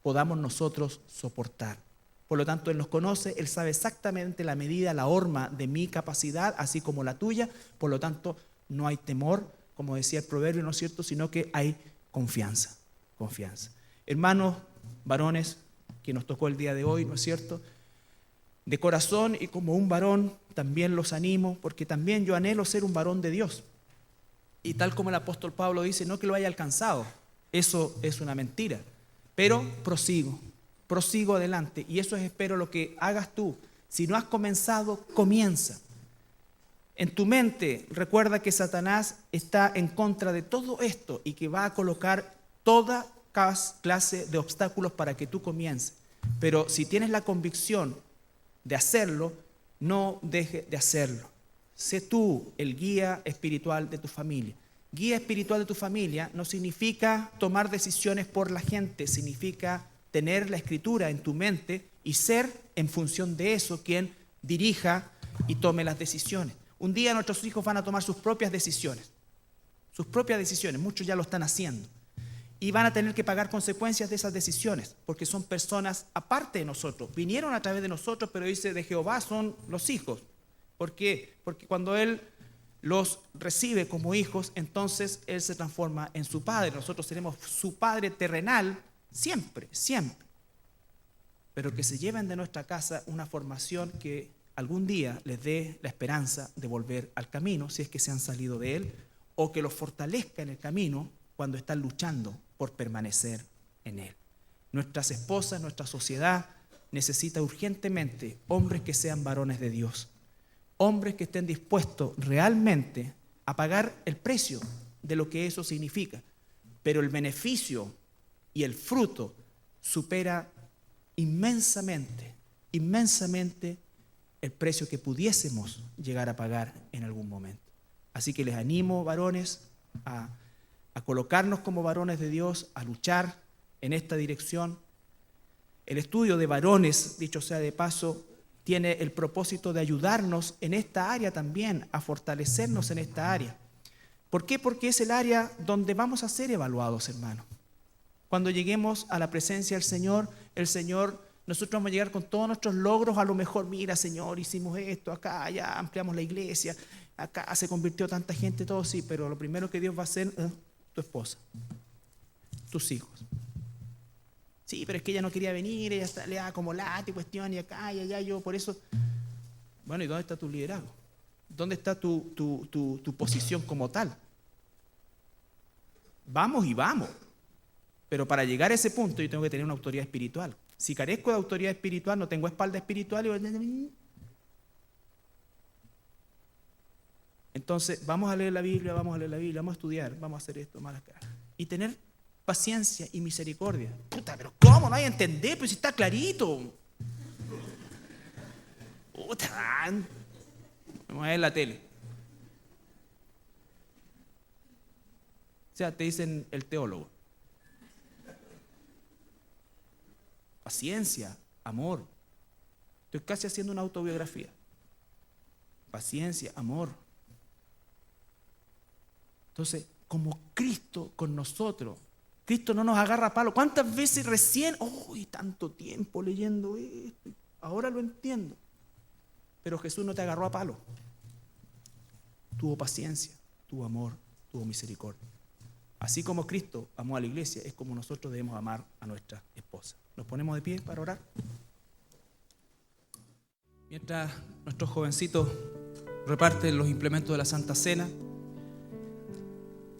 podamos nosotros soportar. Por lo tanto, Él nos conoce, Él sabe exactamente la medida, la horma de mi capacidad, así como la tuya. Por lo tanto, no hay temor, como decía el proverbio, ¿no es cierto?, sino que hay confianza. Hermanos, varones, que nos tocó el día de hoy, ¿no es cierto?, de corazón y como un varón, también los animo, porque también yo anhelo ser un varón de Dios. Y tal como el apóstol Pablo dice, no que lo haya alcanzado, eso es una mentira, pero prosigo adelante, y eso es, espero, lo que hagas tú. Si no has comenzado, comienza. En tu mente, recuerda que Satanás está en contra de todo esto y que va a colocar toda clase de obstáculos para que tú comiences. Pero si tienes la convicción de hacerlo, no dejes de hacerlo. Sé tú el guía espiritual de tu familia. Guía espiritual de tu familia no significa tomar decisiones por la gente, significa tener la escritura en tu mente y ser en función de eso quien dirija y tome las decisiones. Un día nuestros hijos van a tomar sus propias decisiones, muchos ya lo están haciendo, y van a tener que pagar consecuencias de esas decisiones, porque son personas aparte de nosotros, vinieron a través de nosotros, pero dice de Jehová son los hijos. ¿Por qué? Porque cuando Él los recibe como hijos, entonces Él se transforma en su Padre. Nosotros seremos su Padre terrenal siempre. Pero que se lleven de nuestra casa una formación que algún día les dé la esperanza de volver al camino, si es que se han salido de él, o que los fortalezca en el camino cuando están luchando por permanecer en él. Nuestras esposas, nuestra sociedad necesita urgentemente hombres que sean varones de Dios, hombres que estén dispuestos realmente a pagar el precio de lo que eso significa, pero el beneficio y el fruto supera inmensamente el precio que pudiésemos llegar a pagar en algún momento. Así que les animo, varones, a colocarnos como varones de Dios, a luchar en esta dirección. El estudio de varones, dicho sea de paso, tiene el propósito de ayudarnos en esta área también, a fortalecernos en esta área. ¿Por qué? Porque es el área donde vamos a ser evaluados, hermanos. Cuando lleguemos a la presencia del Señor, nosotros vamos a llegar con todos nuestros logros, a lo mejor, mira, Señor, hicimos esto, acá, ya ampliamos la iglesia, acá se convirtió tanta gente, todo sí, pero lo primero que Dios va a hacer es tu esposa, tus hijos. Sí, pero es que ella no quería venir, ella le da como lata y cuestión, y acá, y allá, yo por eso. Bueno, ¿y dónde está tu liderazgo? ¿Dónde está tu posición como tal? Vamos y vamos. Pero para llegar a ese punto yo tengo que tener una autoridad espiritual. Si carezco de autoridad espiritual, no tengo espalda espiritual, entonces vamos a leer la Biblia, vamos a estudiar, vamos a hacer esto, y tener paciencia y misericordia. Puta, pero ¿cómo? No hay a entender, pues si está clarito. Puta, vamos a ver la tele. O sea, te dicen el teólogo. Paciencia, amor. Estoy casi haciendo una autobiografía. Paciencia, amor. Entonces, como Cristo con nosotros, Cristo no nos agarra a palo. ¿Cuántas veces recién, tanto tiempo leyendo esto, ahora lo entiendo? Pero Jesús no te agarró a palo. Tuvo paciencia, tuvo amor, tuvo misericordia. Así como Cristo amó a la iglesia, es como nosotros debemos amar a nuestra esposa. ¿Nos ponemos de pie para orar? Mientras nuestros jovencitos reparten los implementos de la Santa Cena,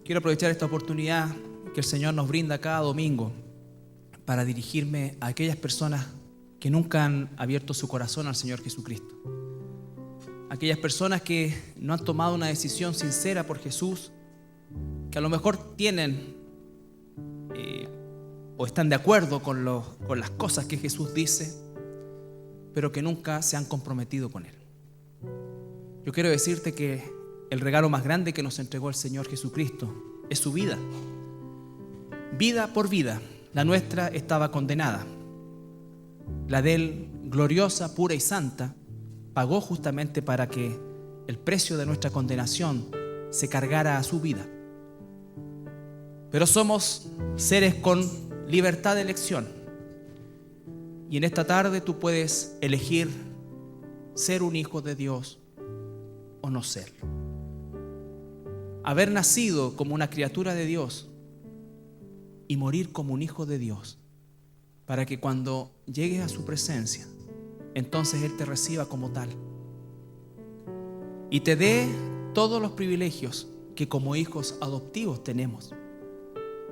quiero aprovechar esta oportunidad que el Señor nos brinda cada domingo para dirigirme a aquellas personas que nunca han abierto su corazón al Señor Jesucristo. Aquellas personas que no han tomado una decisión sincera por Jesús, que a lo mejor tienen o están de acuerdo con las cosas que Jesús dice, pero que nunca se han comprometido con Él. Yo quiero decirte que el regalo más grande que nos entregó el Señor Jesucristo es su vida. Vida por vida. La nuestra estaba condenada. La de Él, gloriosa, pura y santa, pagó justamente para que el precio de nuestra condenación se cargara a su vida. Pero somos seres con libertad de elección. Y en esta tarde tú puedes elegir ser un hijo de Dios o no serlo. Haber nacido como una criatura de Dios y morir como un hijo de Dios, para que cuando llegues a su presencia, entonces Él te reciba como tal y te dé todos los privilegios que como hijos adoptivos tenemos.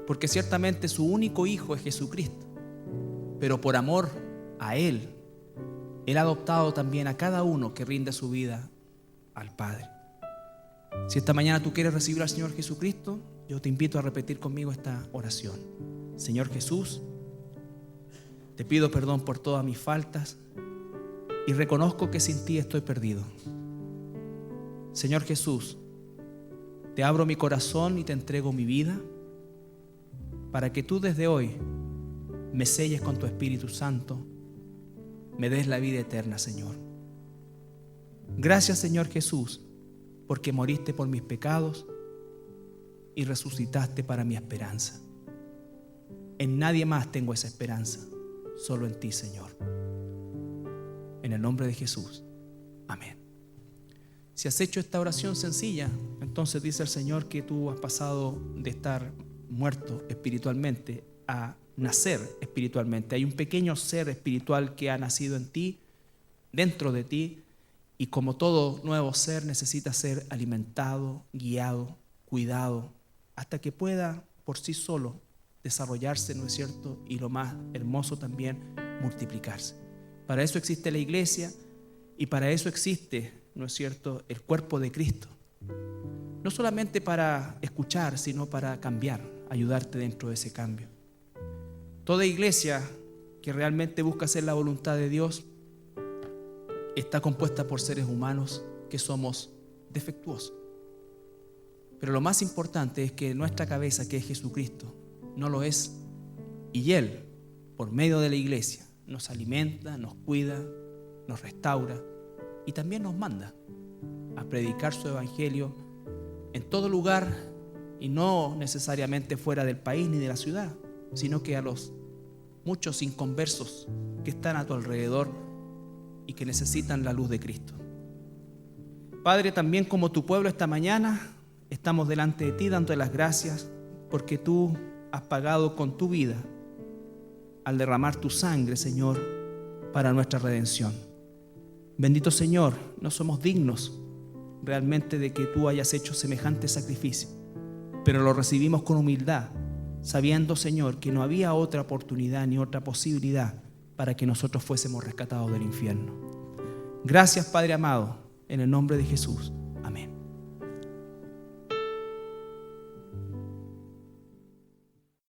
Porque ciertamente su único hijo es Jesucristo, pero por amor a Él, Él ha adoptado también a cada uno que rinde su vida al Padre. Si esta mañana tú quieres recibir al Señor Jesucristo, yo te invito a repetir conmigo esta oración. Señor Jesús, te pido perdón por todas mis faltas y reconozco que sin ti estoy perdido. Señor Jesús, te abro mi corazón y te entrego mi vida para que tú desde hoy me selles con tu Espíritu Santo, me des la vida eterna, Señor. Gracias, Señor Jesús, porque moriste por mis pecados y resucitaste para mi esperanza. En nadie más tengo esa esperanza, solo en ti, Señor. En el nombre de Jesús. Amén. Si has hecho esta oración sencilla, entonces dice el Señor que tú has pasado de estar muerto espiritualmente a nacer espiritualmente. Hay un pequeño ser espiritual que ha nacido en ti, dentro de ti, y como todo nuevo ser necesita ser alimentado, guiado, cuidado, hasta que pueda por sí solo desarrollarse, ¿no es cierto? Y lo más hermoso también, multiplicarse. Para eso existe la iglesia y para eso existe, ¿no es cierto?, el cuerpo de Cristo. No solamente para escuchar, sino para cambiar, ayudarte dentro de ese cambio. Toda iglesia que realmente busca hacer la voluntad de Dios está compuesta por seres humanos que somos defectuosos. Pero lo más importante es que nuestra cabeza, que es Jesucristo, no lo es. Y Él, por medio de la iglesia, nos alimenta, nos cuida, nos restaura y también nos manda a predicar su evangelio en todo lugar y no necesariamente fuera del país ni de la ciudad, sino que a los muchos inconversos que están a tu alrededor y que necesitan la luz de Cristo. Padre, también como tu pueblo esta mañana estamos delante de ti dando las gracias porque tú has pagado con tu vida al derramar tu sangre, Señor, para nuestra redención. Bendito Señor, no somos dignos realmente de que tú hayas hecho semejante sacrificio, pero lo recibimos con humildad, sabiendo, Señor, que no había otra oportunidad ni otra posibilidad para que nosotros fuésemos rescatados del infierno. Gracias, Padre amado, en el nombre de Jesús.